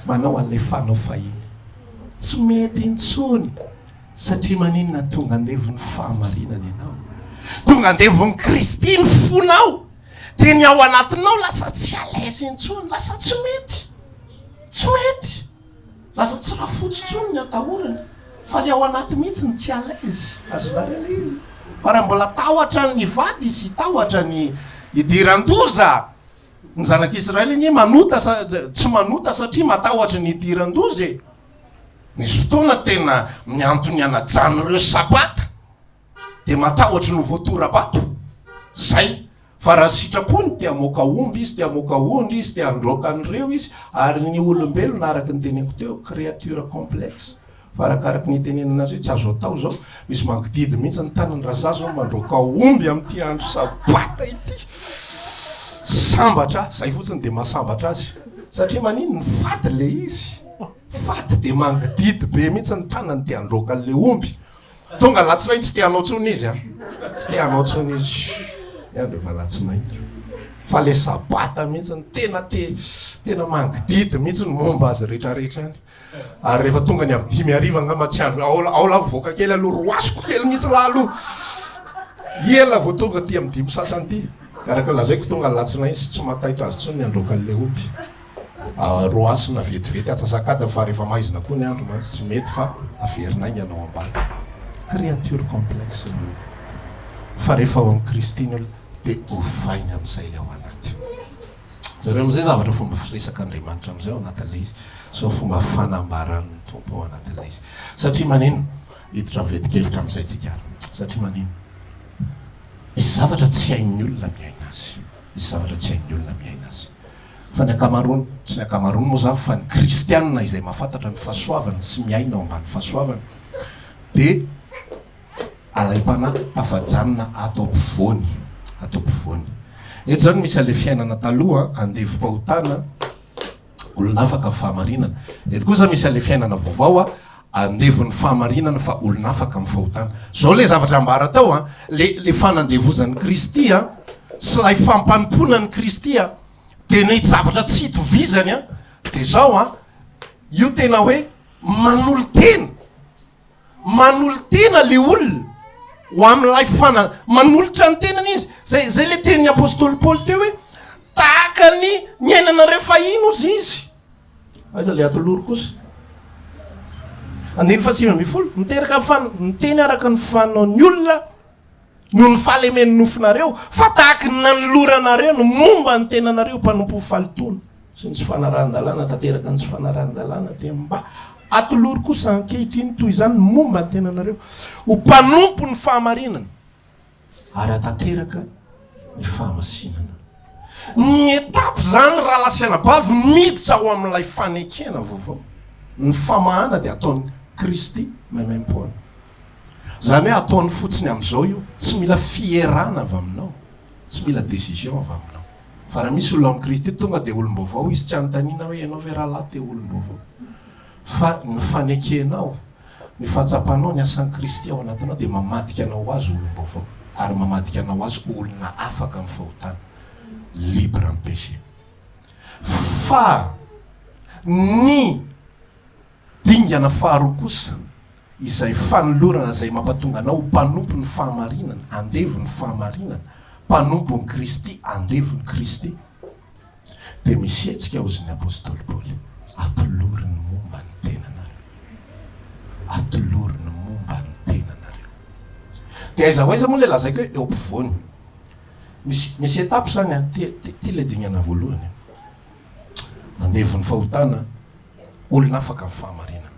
manao alefanao fahiny tsy mety intsony satria maninona tonga andevon'ny fahamarinana ianao tonga andevon'ny Kristy ny fonao de ny ao anatinao lasa tsy alaise intsony lasa tsy mety lasa tsy raha fotsotsony ny atahorana fa le ao anaty mihitsy ny tsy alaise azonareo le izy fa raha mbola tahotra ny vady sy tahotra ny idiran-doza ny zanak'Israely ny manota tsy manota satria matahotra ny idiran-doza nisy fotoana tena miantony anajano ireo sabata de matahotra no voatorabato zay fa raha sitrapony te amoaka omby izy te amoaka ondry izy te androaka an'ireo izy ary ny olombelona araky ny teneniko teo créature complexe fa arakaraky ny tenenana azy hoe tsy azo atao zao misy mangididy mihitsy ny tanany raza zao mandroaka omby amin'ity andro sabata ity sambatra zay fotsiny de mahasambatra azy satria manino ny fady le izy fady de mangididy be mihitsy ny tanany te androaka an'le omby tonga latsinainy tsy te hanao tsony izy tsy te hanao tsony izy andro efa latsinainy fa le sabata mihitsy ny tena mangididy mihitsy ny momba azy rehetrarehetra any ary rehefa tonga ny amin'ny 5 ariva angamba tsy andro ao la voaka kely aloha roasiko kely mihitsy la aloha ela vao tonga ty amin'ny 5 sasany ty araka lazaiko tonga latsinainy sy tsy mahataitra azy tsony ny androaka an'le omby roasina vetivety atsasakada fa rehefa maizina koa ny andro mantsy tsy mety fa averinay anao ambany créature complexe fa rehefa ao amin'ny Kristy ny olona de ovainy amin'izay le ao anaty zareo amin'izay zavatra fomba firesaka Andriamanitra amin'izay ao anatin'le izy so fomba fanambaran'ny tompo ao anatin'le izy satria maneno hiditra vetikevitra amin'izay tsikara satria manino misy zavatra tsy hain'ny olona miaina azy misy zavatra tsy hain'ny olona miaina azy fa ny akamarony tsy ny akamarony moa zany fa ny kristianina izay mahafantatra ny fahasoavana sy miaina ao ambany fahasoavana de alaim-panahy tafajanona atao ampovoany eto zany misy ale fiainana taloha andevo-pahotana olona afaka fahamarinana eto kosa misy ale fiainana vaovao a andevon'ny fahamarinana fa olona afaka amin'ny fahotana zao le zavatra ambara tao a le fanandevozan'ny Kristy a sy lay fampanimpona ny Kristy a de nety zavatra tsy hitovizany a de zao a io tena hoe manolo tena le olona ho amin'ilay manolotra ny tenany izy zay le tenin'ny apôstôly Paoly teo hoe tahaka ny ainanareo fahino ozy izy aiza le atoloro kosa andiny fahatsimy amby folo miteraka miteny araka ny fanaon'ny olona no ny fahalemen'ny nofinareo fa tahaka ny nanoloranareo no momba ny tenanareo mpanompo falitona sy ny tsy fanarahan-dalàna tanteraka ny tsy fanarahan-dalàna de mba atoloro kosa ankehitriny toy izany momba ny tenanareo ho mpanompo ny fahamarinana ary atanteraka ny fahamasinana ny etape zany raha lasiana bavy miditra ao amin'ilay fanekena vaovao ny famahana de ataony Kristy maimaimpona zany hoe ataony fotsiny am'izao io tsy mila fierana avy aminao tsy mila décision avy aminao fa raha misy olona amin'ny Kristy tonga de olom-baovao izy tsy anontaniana hoe ianao ve rahalahy te olom-baovao fa ny fanekenao ny fahatsapanao ny asan'ny Kristy ao anatinao de mamadika anao azy olom-baovao ary mamadika anao azy olona afaka amin'ny fahotana libre amin'ny péché fa ny dingana faharoa kosa izay fanolorana izay mampatonga anao mpanompo ny fahamarinana andevo ny fahamarinana mpanompo ny Kristy andevo ny Kristy de misy hetsika ozy ny apôstôly Paoly atoloriny momba ny tenanareo atoloriny momba ny tenanareo de aiza hoaiza moa le lazaiko hoe eo ampovoany misy etape zany a ty le dingana voalohany andevo ny fahotana olona afaka amin'ny fahamarinana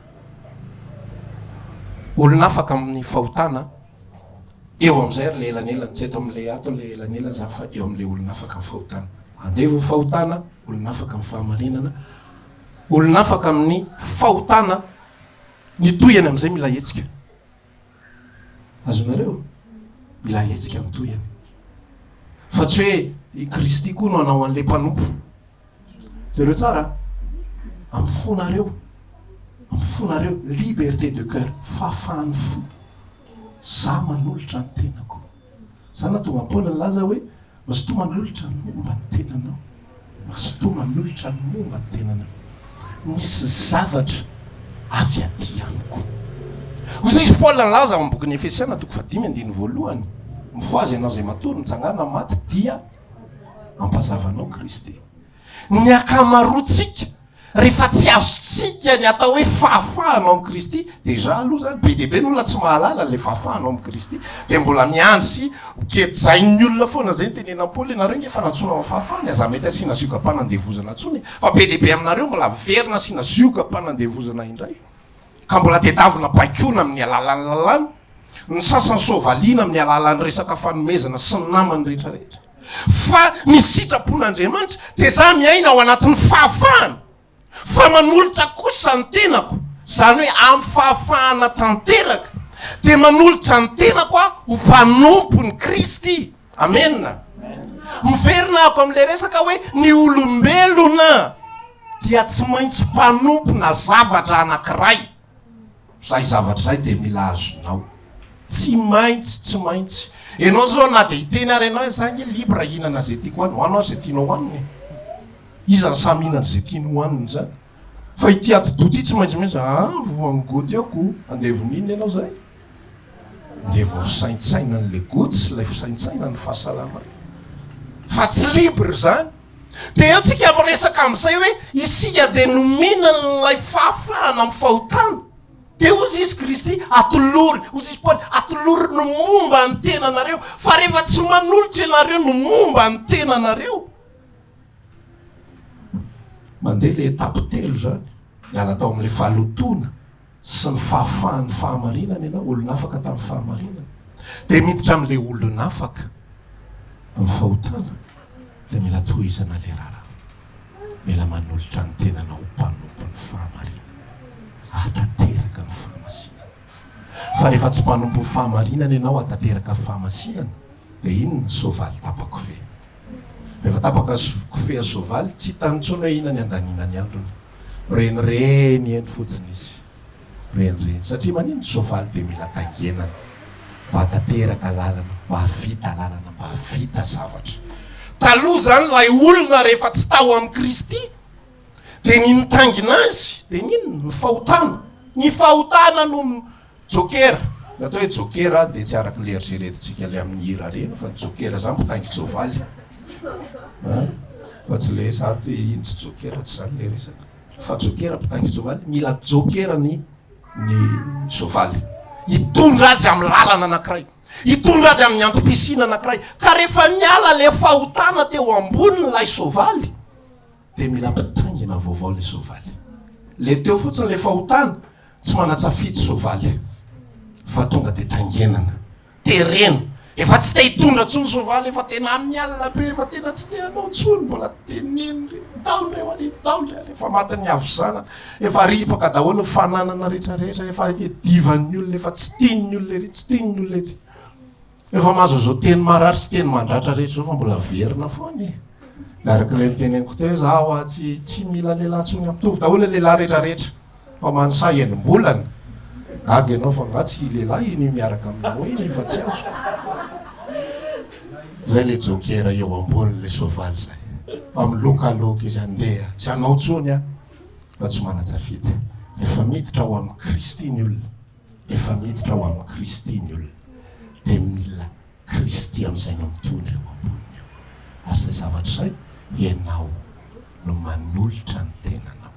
olona afaka amin'ny fahotana eo am'izay ary le elanelany tsy eto am'le ato le elanelany za fa eo am'le olona afaka amin'ny fahotana andevo ny fahotana olona afaka amin'ny fahamarinana olona afaka amin'ny fahotana ny toyany am'izay mila hetsika azonareo mila hetsika amin'ny toyany fa tsy hoe i Kristy koa no anao an'le mpanompo zareo tsara am'fonareo liberté de cœur fahafahany fo za manolotra ny tenako za natonga Paoly laza hoe mazoto manolotra ny momba ny tenanao mazoto manolotra ny momba ny tenanao misy zavatra avy aty amiko ozy izy Paoly laza amin'ny boky ny Efesiana toko 5:1 mifoazy ianao zay matory nitsangana maty dia ampazavanao Kristy ny akamaroantsika rehefa tsy azotsika ny atao hoe fahafahanao amin'ny Kristy deja aloha zany be deaibe ny olona tsy mahalala le fahafahanao amin'ny Kristy de mbola miandry sy kejain'ny olona foana zay nytenena Paoly nareo nge fa natsona amin'ny fahafahany aza mety asiana zioka-panandevozana ntsony fa be deaibe aminareo mbola verina asiana zioka-panandevozana indray ka mbola tedavina baikona amin'ny alalan'ny lalàna ny sasany sovaliana amin'ny alalan'ny resaka fanomezana sy ny namany rehetrarehetra fa ny sitrapon'Andriamanitra de za miaina ao anatin'ny fahafahana fa manolotra kosa ny tenako zany hoe amin'ny fahafahana tanteraka de manolotra ny tenako a ho mpanompo ny Kristy amenna miverina ako am'le resaka hoe ny olombelona dia tsy maintsy mpanompona zavatra anankiray zay zavatra zay de mila azonao tsy maintsy enao zao na de hiteny ary anao zany libre hinana zay tiako hoany hoanao zay tianao hoaniny izany samy hinana zay tiany hoaniny zany fa ity atodoty tsy maintsy voangody ako andevon'inona ianao zay andevo fisaintsaina n'le gody sy lay fisaintsaina ny fahasalamana fa tsy libre zany de eo tsika miresaka am'izay hoe isika de nominany lay fahafahana amin'ny fahotana de ozy izy Kristy atolory ozy izy Paoly atolory no momba ny tenanareo fa rehefa tsy manolotra ianareo no momba ny tenanareo mandeha le etape telo zany miala tao am'le fahalotona sy ny fahafahan'ny fahamarinana ianao olonafaka tamin'ny fahamarinana dia miditra amin'ilay olonafaka ny fahotana dia mila tohizana le raharaha mila manolotra ny tenanao mpanompo ny fahamarinana atateraka ny fahamasinana fa rehefa tsy mpanompo ny fahamarinana ianao atateraka ny fahamasinana dia inona soavaly tapako fe rehefa tapaka kofeha soavaly tsy hitantsony hoe inona ny andanina ny androny renireny eny fotsiny izy renireny satria manino soavaly dia mila tangenana mba hatateraka lalana mba havita lalana mba havita zavatra taloha zany lay olona rehefa tsy tao amin'ny Kristy dia ny nitangina azy dia nino ny fahotana no jokera atao hoe jokera dia tsy araky leritreretintsika le amin'ny hira reny fa jokera zany mpitangy soavaly fa tsy le zato intsy jokera tsy zany le resaka fa jokera mpitangy soavaly mila jokera ny soavaly hitondra azy amin'ny lalana anankiray hitondra azy amin'ny antom-pisina anankiray ka rehefa niala le fahotana teo ambonin'lay soavaly dia mila mpitangina vaovao le soavaly le teo fotsiny le fahotana tsy manatsafidy soavaly fa tonga dia tangenana terena efa tsy te hitondra tsony soavaly efa tena amin'ny alina be efa tena tsy te hanao tsony mbola teneny taolreo ali taolre efa matiny avo zana efa ripaka daholo ny fananana rehetrarehetra efa divan'ny olona efa tsy tian'ny olona ry tsy tian'ny olona etsy efa mahazo zao teny marary sy teny mandratra rehetra zao fa mbola verina foany araka le niteneniko teo zaho tsy mila lehilahy tsony mitovy daholo lehilahy rehetrarehetra fa manosay enim-bolana gaga ianao fa nga tsy lehilahy iny miaraka aminao iny fa tsy azo zay le jokera eo ambon'le soavaly zay fa milokaloka izy andeha tsy hanao tsony fa tsy manatsafidy rehefa miditra ao amin'ny Kristy ny olona rehefa miditra ao amin'ny Kristy ny olona dia mila Kristy amin'izay no mitondra eo amboniny eo ary zay zavatra zay ianao no manolotra ny tenanao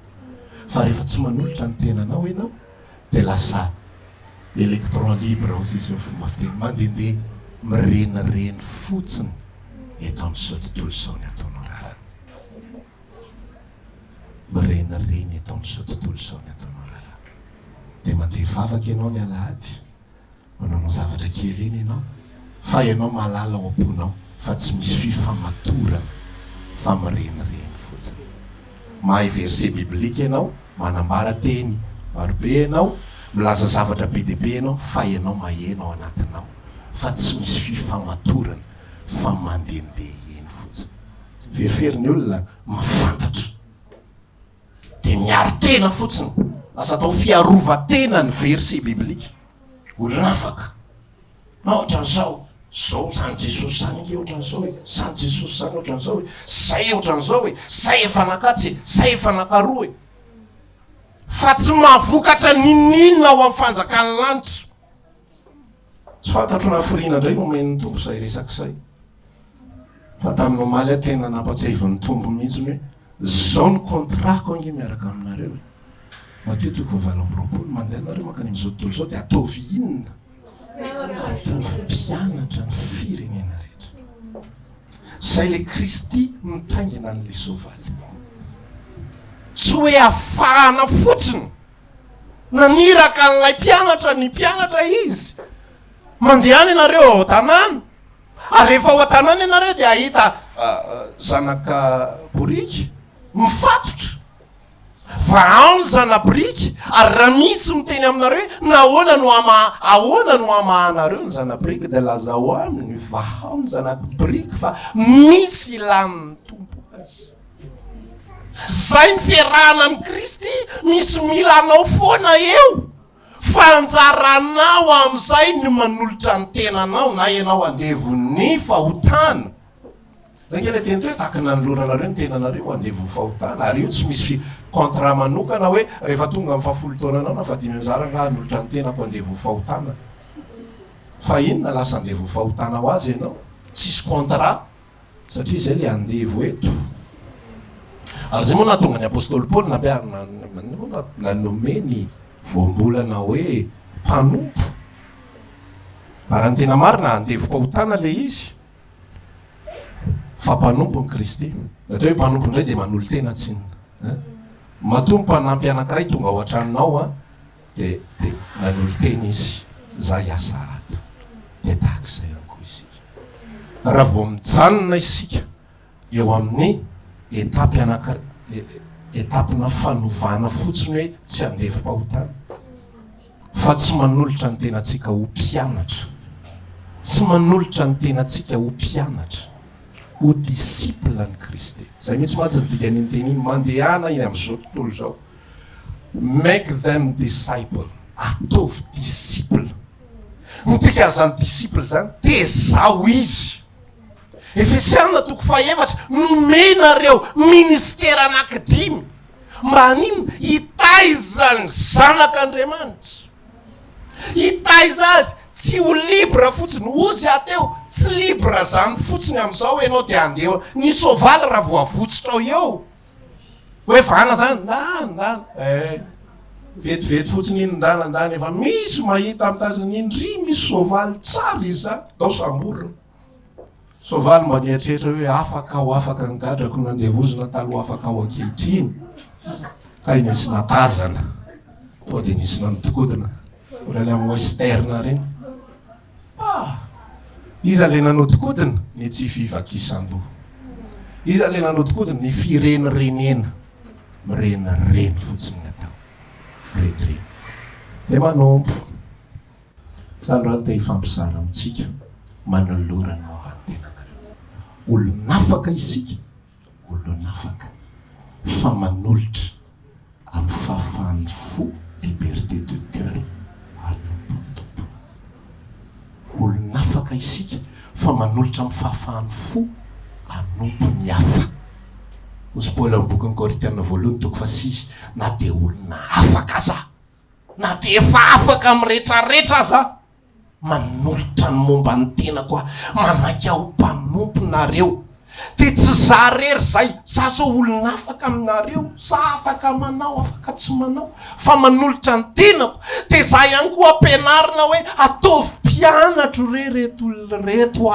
fa rehefa tsy manolotra ny tenanao ianao dia lasa électron libre ozy izy fomba fiteny mandehandeha mirenireny fotsiny eto amin'izao tontolo izao ny ataonao rarany mirenireny eto amin'izao tontolo izao ny ataonao rarany dia mandeha vavaka ianao ny alahady manao zavatra kely iny ianao fa ianao malala ao am-ponao fa tsy misy fifamatorana fa mirenireny fotsiny mahay verset biblika ianao manambara teny marobe ianao milaza zavatra be dia be ianao fa ianao maheno ao anatinao fa tsy misy fifamatorana fa mandehandeha eny fotsiny veriferiny olona mafantatra dia miaro tena fotsiny lasa atao fiarova-tena ny verset biblika olona afaka na ohatran'izao zao zany Jesosy zany inge ohatran'izao hoe zany Jesosy zany ohatran'izao hoe zay ohatran'izao hoe zay efa nakatsy zay efa nakaroa fa tsy mahavokatra ninina ao amin'ny fanjakany lanitra tsy fantatro nafiriana indray nomeny tombo zay resak'izay fa tamin'ny omaly tena nampatsiaivon'ny tombo mihitsiny hoe zao ny contrako ange miaraka aminareo matetika valo amby 20 mandeha nareo makany amin'izao tontolo zao dia ataovy inona ataovy mpianatra ny firenena rehetra zay le Kristy mitangina an'le soavaly tsy hoe afahana fotsiny naniraka n'lay mpianatra ny mpianatra izy mandehany ianareo ao tanàna ary rehefa ao an-tanàna ianareo dia ahita zanaka borika mifatotra fa ao ny zana-biriky ary raha misy miteny aminareo ahoana no amahanareo ny zana-biriky dia laza ho aminy fa ao ny zana-biriky fa misy ilamin'ny tompo azy zay ny fiarahana amin'ny Kristy misy mila anao foana eo fa anjaranao amin'izay ny manolotra ny tenanao na ianao andevon'ny fahotana dangele teny hoe tahaka nanoloranareo ny tenanareo andevon'ny fahotana ary io tsy misy contrat manokana hoe rehefa tonga amin'ny 7 taona anao na 5 nga hanolotra ny tenako andevon'ny fahotana fa inona lasa andevon'ny fahotana ho azy ianao tsisy contrat satria zay le andevo eto ary zay moa natonga ny apôstôly Paoly nanome ny voambolana hoe mpanompo ary ny tena marina andevo-pahotana le izy fa mpanompo ny Kristy atao hoe mpanompo indray dia manolo tena tsiny matompo mpanampy anankiray tonga ao an-tranonao de nanolo teny izy za iasa ato de tahak'izay ihany koa isika raha vao mijanona isika eo amin'ny etapina fanovana fotsiny hoe tsy andefim-pahotana fa tsy manolotra ny tenantsika ho mpianatra, tsy manolotra ny tenantsika ho mpianatra, ho disciple ny Kristy. Zay mihitsy matsy ny dikany teny iny mandehana iny amin'izao tontolo zao. Make them disciple, ataovy disciple. Midika zany disciple zany tezao izy. Efesiana 4:7 nomenareo ministera anankidimy mba hanino hitaiza ny zanak'Andriamanitra, hitaiza azy tsy ho libra fotsiny, ozy ateo tsy libra zany fotsiny amin'izao enao de andeha ny soavaly raha voavotsitra ao eo hoe vana zany ndana vetivety fotsiny iny ndana efa misy mahita amitazany indry misy soavaly tsara izy zany dao samborona soavaly mba nieritreritra hoe afaka ao afaka nygadrako nandevozina taloha afaka ao ankehitriny ka nisy natazana to de nisy nanotokodina orale amin'ny westerna reny iza le nanotokodina ny tsy fivakisan-doha, iza le nanotokodina ny firenirenena mirenireny fotsiny ny atao renireny de manompo zany raha te hifampisara amitsika manolorany olonafaka isika, olonafaka fa manolotra amin'ny fahafahan'ny fo, liberté de cœur anompontompo. Olonafaka isika fa manolotra amin'ny fahafahan'ny fo anompo ny hafa. Osy Paoly amin'ny bokin'ny Korinthiana 1:6 na de olona afaka aza, na de efa afaka amin'ny rehetrarehetra aza, manolotra ny momba ny tena koa, manaiky aho mpanompo nareo. De tsy za rery zay, za zao olona afaka aminareo, za afaka manao, afaka tsy manao, fa manolotra ny tenako. De za ihany koa ampianarina hoe ataovy mpianatro reto olona reto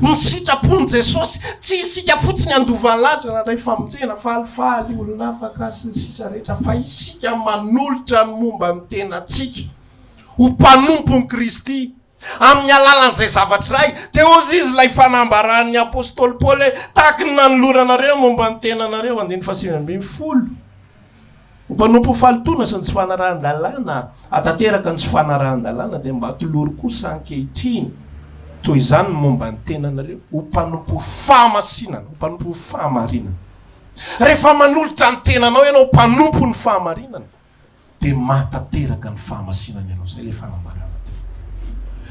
ny sitrapony Jesosy, tsy isika fotsiny andovany lahatra na ray famonjena falifaly olona afaka sy ny sisa rehetra, fa isika manolotra ny momba ny tenatsika ho mpanompon'ny Kristy amin'ny alalan'izay zavatra ray. De ozy izy lay fanambaran'ny apôstôly Paoly tahaky ny nanoloranareo momba ny tenanareo 2:20 ho mpanompo fahalotona sy ny tsy fanarahan-dalàna, atateraka ny tsy fanarahan-dalàna de mba atoloro kosa ankehitriny toy izany momba ny tenanareo ho mpanompo fahamasinana, ho mpanompo fahamarinana. Rehefa manolotra ny tenanao ianao mpanompo ny fahamarinana de matateraka ny fahamasinana ianao, zay le fanambarana.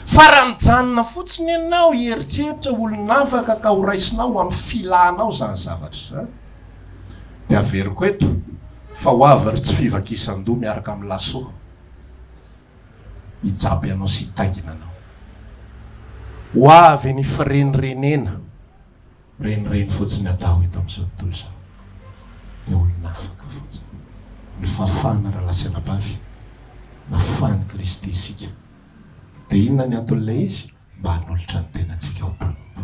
Fa raha mijanona fotsiny ianao hieritreritra olonafaka ka ho raisinao amin'ny filanao zany zavatra zany de averiko eto fa ho avy ry tsy fivakisan-doha miaraka amin'ny lasoa hijaby anao sy hitangina anao. Ho avy ny firenirenena mirenireny fotsiny atao eto amin'izao tontolo zao de olonafaka fotsiny. Ny fahafahana raha lasanabavy nafahany Kristy isika. De inona ny antony izy? Mba hanolotra ny tenantsika ho mpanompo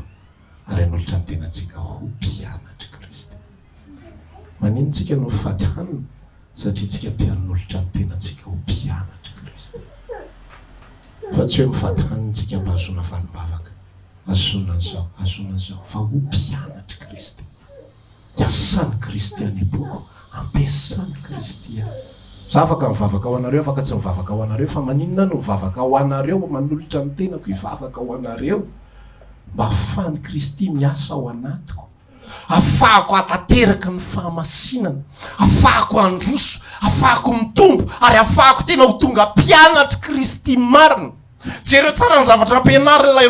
ary hanolotra ny tenantsika ho mpianatra Kristy. Manino tsika no fady hanina? Satria tsika te hanolotra ny tenantsika ho mpianatra Kristy. Fa tsy hoe mifady hanina tsika mba hahazoana valom-bavaka, hahazoana an'izao, fa ho mpianatra Kristy. Iasany Kristy any boko, ampiasany Kristy any. Za afaka mivavaka ho anareo, afaka tsy mivavaka ho anareo, fa maninona no mivavaka ho anareo manolotra ny tenako hivavaka ho anareo mba ahafahany Kristy miasa ao anatiko, ahafahako atateraka ny fahamasinana, ahafahako androso, ahafahako mitombo ary ahafahako tena ho tonga mpianatra Kristy marina. Jereo tsara ny zavatra ampianarina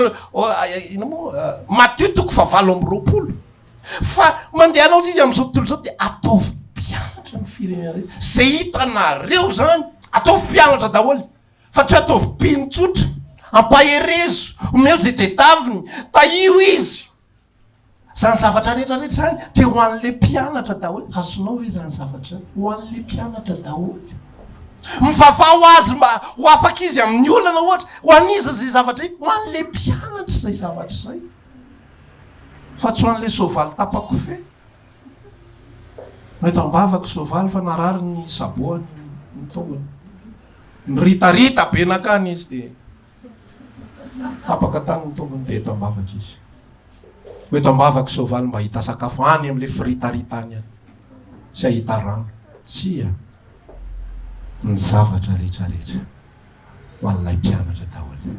ino moa Matthieu 7:20 fa mandehanao izy amin'izao tontolo zao de ataovy mpianatra ny firenena zay hitanareo zany, ataovy mpianatra daholo, fa tsy ataovy mpinotsotra ampaherezo omeo zay tetaviny taio izy. Zany zavatra rehetrarehetra zany de ho an'le mpianatra daholo. Azonao hoe zany zavatra zany ho an'le mpianatra daholo. Mivavao azy mba ho afaka izy amin'ny olana ohatra, ho aniza zay zavatra ho an'le mpianatra zay zavatra zay, fa tsy ho an'le soavaly tapako fe. Rehefa mbavaka soavaly fa narary ny saboany ny tongony nyritarita be nakany izy de tapaka tany ny tongony de eto ambavaka izy ho eto ambavaka soavaly mba hita sakafo any am'le firitaritany any sy ahita rano tsia ny zavatra rehetrarehetra ho an'ilay mpianatra daholo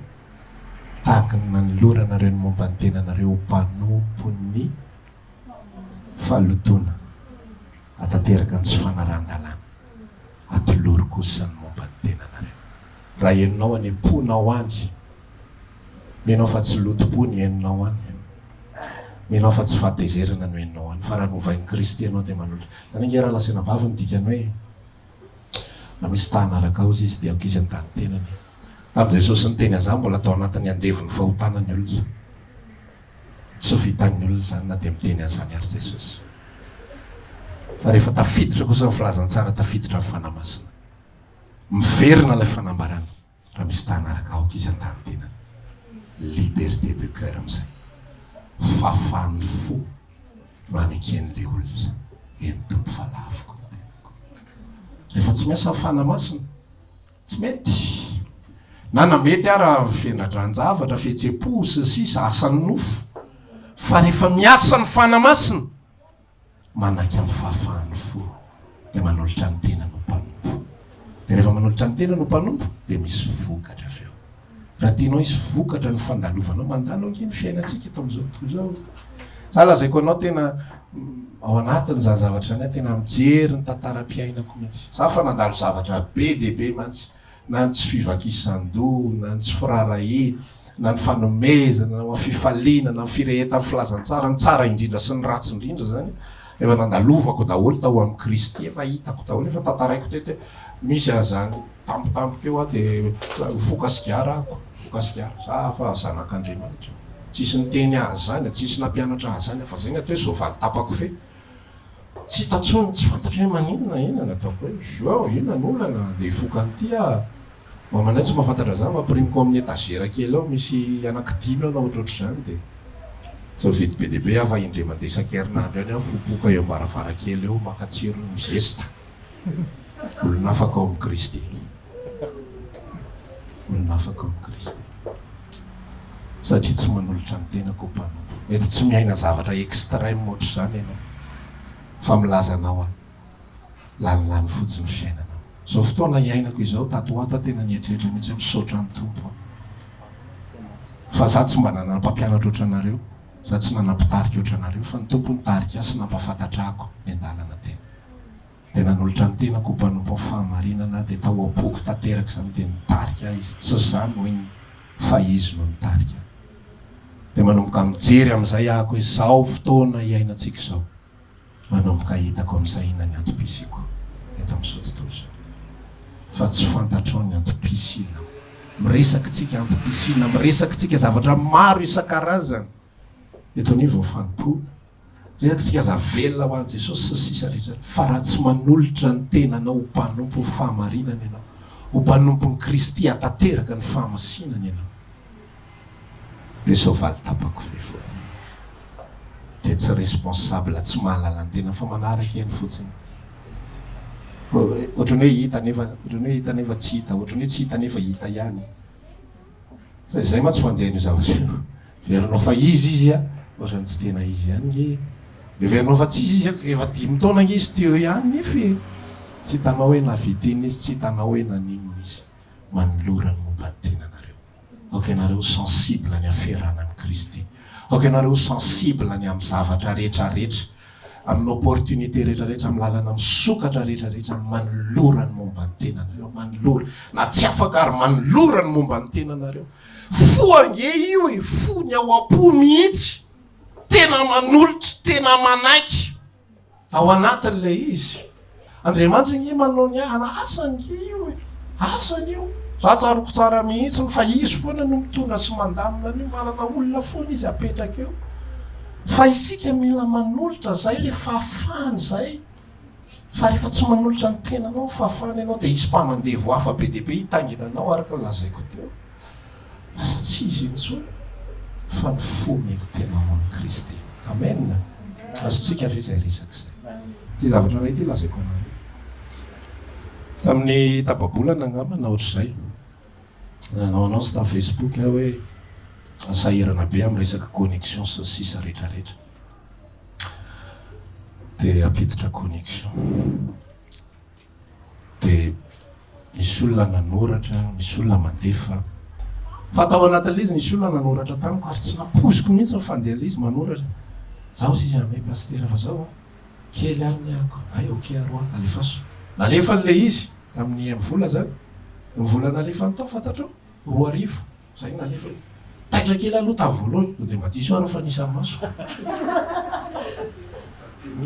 tahaka ny nanoloranareo ny momba ny tenanareo mpanompon'ny fahalotona atateraka ny tsy fanaran-dalàna atolory kosa ny momba ny tenanareo raha enonao any amponao any menao fa tsy lotom-po ny enonao any menao fa tsy fahatezerana no enonao any fa raha novain'ny Kristy anao de manolotra zany nge raha lasena vavy ny dikany hoe na misy tahanaraka ao izy de aoko izy an-tany tenany tamin'i Jesosy ny teny aza mbola atao anatin'ny andevon'ny fahotanany olona tsy vitan'ny olona zany na de miteny an'izany ary Jesosy fa rehefa tafiditra kosa ny filazany tsara tafiditra ny fanamasina miverina ilay fanambarana raha misy tahanaraka aoko izy an-tany tenany liberté de cœur am'izay fahafahan'ny fo no aneken'le olona entompo falaviko ny tenako rehefa tsy miasa fanamasina tsy mety na namety ara fenadran-javatra fihetsem-po sy sisa asan'ny nofo fa rehefa miasa ny fanamasina manaky amin'ny fahafahan'ny fo de manolotra ny tena no mpanompo de rehefa manolotra ny tena no mpanompo de misy vokatra avy eo raha tianao isy vokatra ny fandalovanao mandalo ange ny fiainantsika eto am'izao tontolo zao za lazaiko anao tena ao anatin' za zavatra zany tena mijery ny tantaram-piainako mihitsy za fa nandalo zavatra be de be mantsy na ny tsy fivakisan-do na ny tsy firarahy na ny fanomezana na fifaliana na ny firehetan'ny filazantsara ny tsara indrindra sy ny ratsy indrindra zany efa nandalovako daholo tao amin'ny Kristy efa hitako daholo efa tantaraiko tete misy an'izany tampotampoka eo a de fokasigara ako fokasigara za fa zanak'Andriamanitra tsisy ny teny azy zany tsisy nampianatra azy zany fa zay ny atao hoe soavaly tapako fe tsy tatsony tsy fantatry hoe maninona inona ataoko hoe zao inona n'olana de fokan'ity a mamanay tsy mahafantatra zany mampirimiko amin'ny etagera kely ao misy anankidimy na ohatrohatr'izany de zao vity be deabe afa indre mandeha isan-kerinandro any aho fopoka eo ambaravarakely eo makatsiro ny zesta olona afaka ao amin'ny Kristy olona afaka ao amin'ny Kristy satria tsy manolotra ny tenako mpanompo mety tsy miaina zavatra extrême ohatr' zany ianao fa milazanao a lanilany fotsiny fiainanao zao fotoana iainako izao tato ato tena nieritreritra mihitsy misaotra ny tompo fa za tsy mba nanam-pampianatra ohatranareo za tsy nanam-pitarika ohatranareo fa ny tompo nitarika sy nampafantatra ako ny andalana tena de nanolotra ny tenako mpanompo fahamarinana de tao apoky tanteraka zany de nitarika izy tsy zany hoe fa izy no nitarika de manomboka mijery am'izay ahako hoe zao fotoana iainantsika zao manomboka hitako am'izay ina ny antom-pisiko eto am'izao tontolo zao fa tsy fantatrao ny antom-pisina miresaky tsika antom-pisina miresaky tsika zavatra maro isan-karazany eto anivo fanompo resaky tsika za velona ho an' Jesosy sy sisa rehetra fa raha tsy manolotra ny tenanao ho mpanompo ny fahamarinana ianao ho mpanompo ny Kristy atateraka ny fahamasinana ianao de soavaly tapako fefo de tsy responsable tsy mahalala ny tena fa manaraka eny fotsiny ohatrany hoe hita nefa ohatrany hoe hita nefa tsy hita ohatrany hoe tsy hita nefa hita ihany zay ma tsy fandehan'io zavatra verinao fa izy a ohatrany tsy tena izy ihany nge verinao fa tsy izy efa 10 taona nge izy teo ihany nefa tsy hitanao hoe navitiny izy tsy hitanao hoe naninona izy manolorany momba ny tenanareo aoka ianareo sensible ny aferana amin'ny Kristy aoka ianareo sensible ny amin'ny zavatra rehetrarehetra amin'ny opportunité rehetrarehetra amin'ny lalana misokatra rehetrarehetra manolorany momba ny tenanareo manolora na tsy afaka ary manolorany momba ny tenanareo fo ange io e fo ny ao am-po mihitsy tena manolotra tena manaiky ao anatin'ilay izy Andriamanitra nge manao ny ahana asany nge io e asany io za tsaroko tsara mihitsy fa izy foana no mitondra sy mandamina an'io manana olona foana izy apetraka eo fa isika mila manolotra zay le fahafahany zay fa rehefa tsy manolotra ny tenanao fahafahany ianao de isy mpamandevo hafa be deabe hitanginanao araka lazaiko teo lasa tsy izy intsony fa ny fo mely tena ao amin'ny Kristy amen azotsika ve zay resaky zay ty zavatra ray ty lazaiko anareo tamin'ny tababolana angambana ohatr'izay nanao sy tamin'ny Facebook hoe asahirana be amin'ny resaka connexion sy sisa rehetrarehetra dia apiditra connexion dia misy olona nanoratra misy olona mandefa fa tao anatin'ilay izy misy olona nanoratra tamiko ary tsy napoziko mihitsy mifandeha ilay izy manoratra zaho sy izy ame pastera fa zao kely any ako ay oke aroa alefaso nalefa n'lay izy tamin'ny amvola zany mivola nalefa ny tao fantatrao 2 zay nalefa taitra kely aloha tamin'ny voalohany dia madiso ary fa nisany maso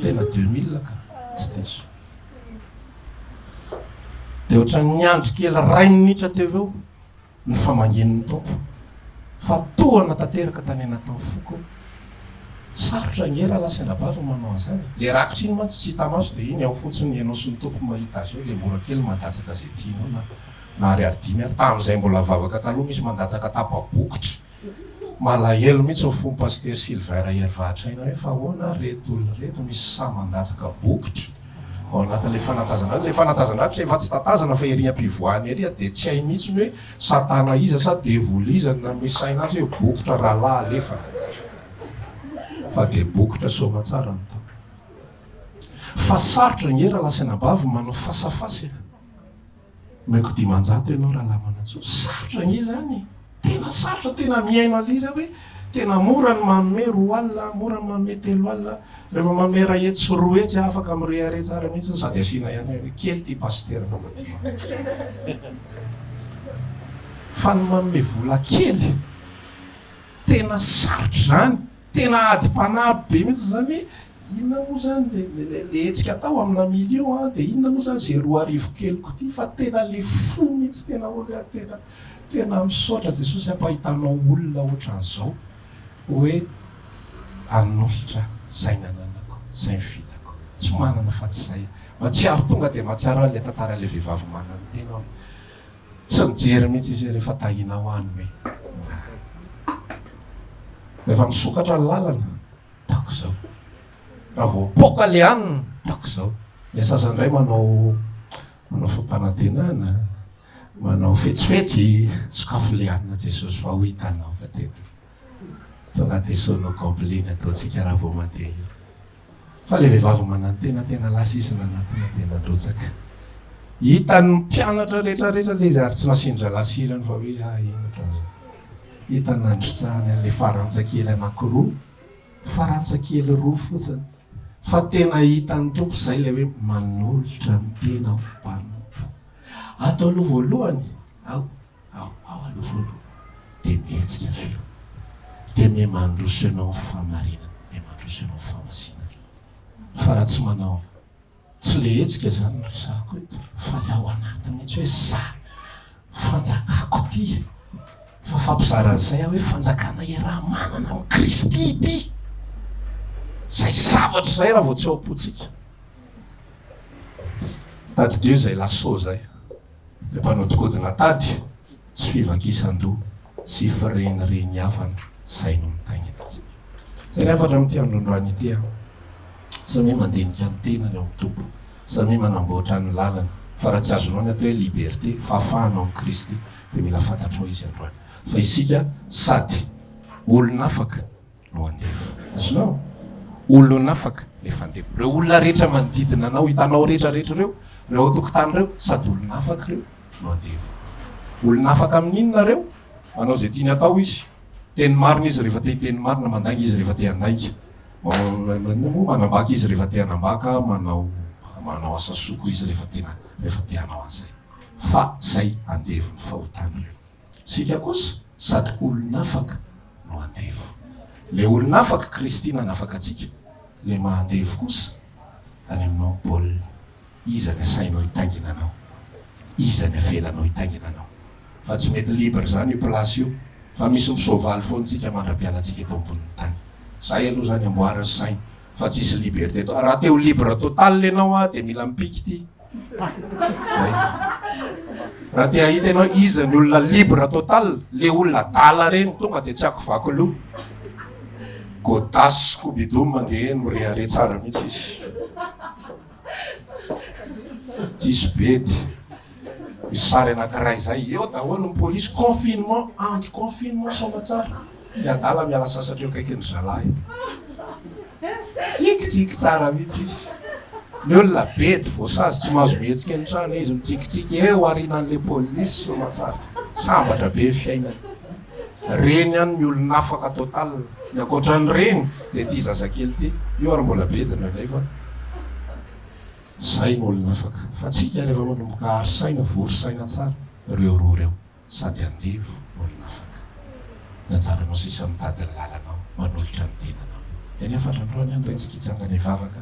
tena 2000 ka tsy teso dia ohatran'ny andro kely 2 minitra teo eo ny famangin'ny tompo fa tohana tanteraka tany anatin'ny foko sarotra ngera lasenabava manao an'izany le rakitra iny mantsy tsy hitamaso dia iny ao fotsiny ianao sy ny tompo mahita azy eo dia mora kely mandatsaka zay tianao na ariary tamin'izay mbola vavaka taloha misy mandatsaka tapabokotra malahelo mihitsy ny fomba paster Silver Hervatra ina hoe fa ahoana reto olona reto misy sa mandatsaka bokotra ao anatin'le fanatazandratra efa tsy tatazana fa ery ampivoany ery dia tsy hay mihitsy hoe satana iza sa devolizana misy saina azy hoe bokotra rahalahy alefa fa dia bokotra soma tsara ny tao fa sarotra ngera lasenabavy manao fasafasy meko 500 ianao rahalahy manatso sarotra nge zany tena sarotra tena miaino aliza hoe tena mora ny manome 2 alina mora ny manome 3 alina rehefa manome rahetsy sy 2 hetsy afaka mirehare tsara mihitsy sady asiana ihany hoe kely ty pastera fa ny manome vola kely tena sarotra zany tena adi-panahy be mihitsy zany hoe inona moa zany le hetsika atao amina million dia inona moa zany zay 2 arivo keliko ty fa tena le fo mihitsy tena olona tena misaotra Jesosy ampahitanao olona ohatran'izao hoe anolotra zay nananako zay mivitako tsy manana fa tsy zay matsiaro tonga dia matsiaro le tantara le vehivavy manany tena tsy mijery mihitsy izy rehefa tahinao any hoe rehefa misokatra ny lalana taoko zao raha vao poka le anina taoko zao le sasandray manao fampanantenana manao fetsifetsy sakafo le anina Jesosy fa ho hitanao fa tena tonga dia sono complet ataontsika raha vao mandeha io fa le vehivavy manantena tena lasisina anatina tena rotsaka hitan'ny mpianatra rehetrarehetra le izy ary tsy nasindra lasirany fa hoe hitany androtsahany le farantsakely anakiroa farantsakely 2 fotsiny fa tena hitan'ny tompo zay le hoe manolotra ny tena mpanompo atao aloha voalohany ao aloha voalohany dia mihetsika feo dia me mandroso ianao ny famarinana me mandroso ianao ny famasinana fa raha tsy manao tsy le hetsika zany resako eto fa le ao anatiny mihitsy hoe za fanjakako ty fa fampizaran'izay aho hoe fanjakana raha manana amin'ny Kristy ty zay zavatra zay raha vao tsy ao-potsika tady Dieu zay lasao zay dia mpanao tokodina tady tsy fivakisan-doha sy firenireny havana zay no mitaingina atsika zay ny afatra amin'ity androndroany ity samy mandinika ny tenany ao amin'ny tompo samy manamboatra ny lalana fa raha tsy azonao ny atao hoe liberté fa afahanao amin'ny Kristy dia mila fantatrao izy androany fa isika sady olona afaka no andevo azonao olona afaka nefa andevo reo olona rehetra manodidina anao hitanao rehetrarehetra reo reo tokotany reo sady olona afaka reo no andevo olona afaka amin'inona reo manao zay tiany atao izy teny marina izy rehefa te teny marina mandainga izy rehefa te andainga manambaka izy rehefa te anambaka manao asa soko izy rehefa te hanao an'izay fa zay andevo ny fahotany reo sika kosa sady olona afaka no andevo le olona afaka Kristy nanafaka atsika le mahandevo kosa any aminao Paul iza ny asainao hitaingina anao iza ny avelanao hitaingina anao fa tsy mety libre zany io plasy io fa misy misovaly foantsika mandra-pialantsika eto ambonin'ny tany zay aloha zany amboarany saina fa tsisy liberté to raha teo libre total lenao dia mila mipiky ty raha te ahita ianao iza ny olona libre total le olona dala reny tonga dia tsy akovako aloha godasy scooby-doo mandeha eny mirehare tsara mihitsy izy tsisy bedy misy sary anankiray zay eo daholo ny polisy confinement andro confinement somatsara miadala miala sasatra eo kaiky ny zalahy tikitsiky tsara mihitsy izy ny olona bety voasazy tsy mahazo mihetsika ny trano izy mitsikitsiky eo arinan'le polisy somatsara sambatra be fiainany reny any ny olona afaka total ny akoatrany reny de ty zazakely ty io ary mbola bedina nefa zay ny olona afaka fa tsika rehefa manomboka arisaina vorosaina tsara reo roa reo sady andevo olona afaka najaranao sisa mitady ny lalanao manolotra ny tenanao eny afatrandroany any retsika hitsangany vavaka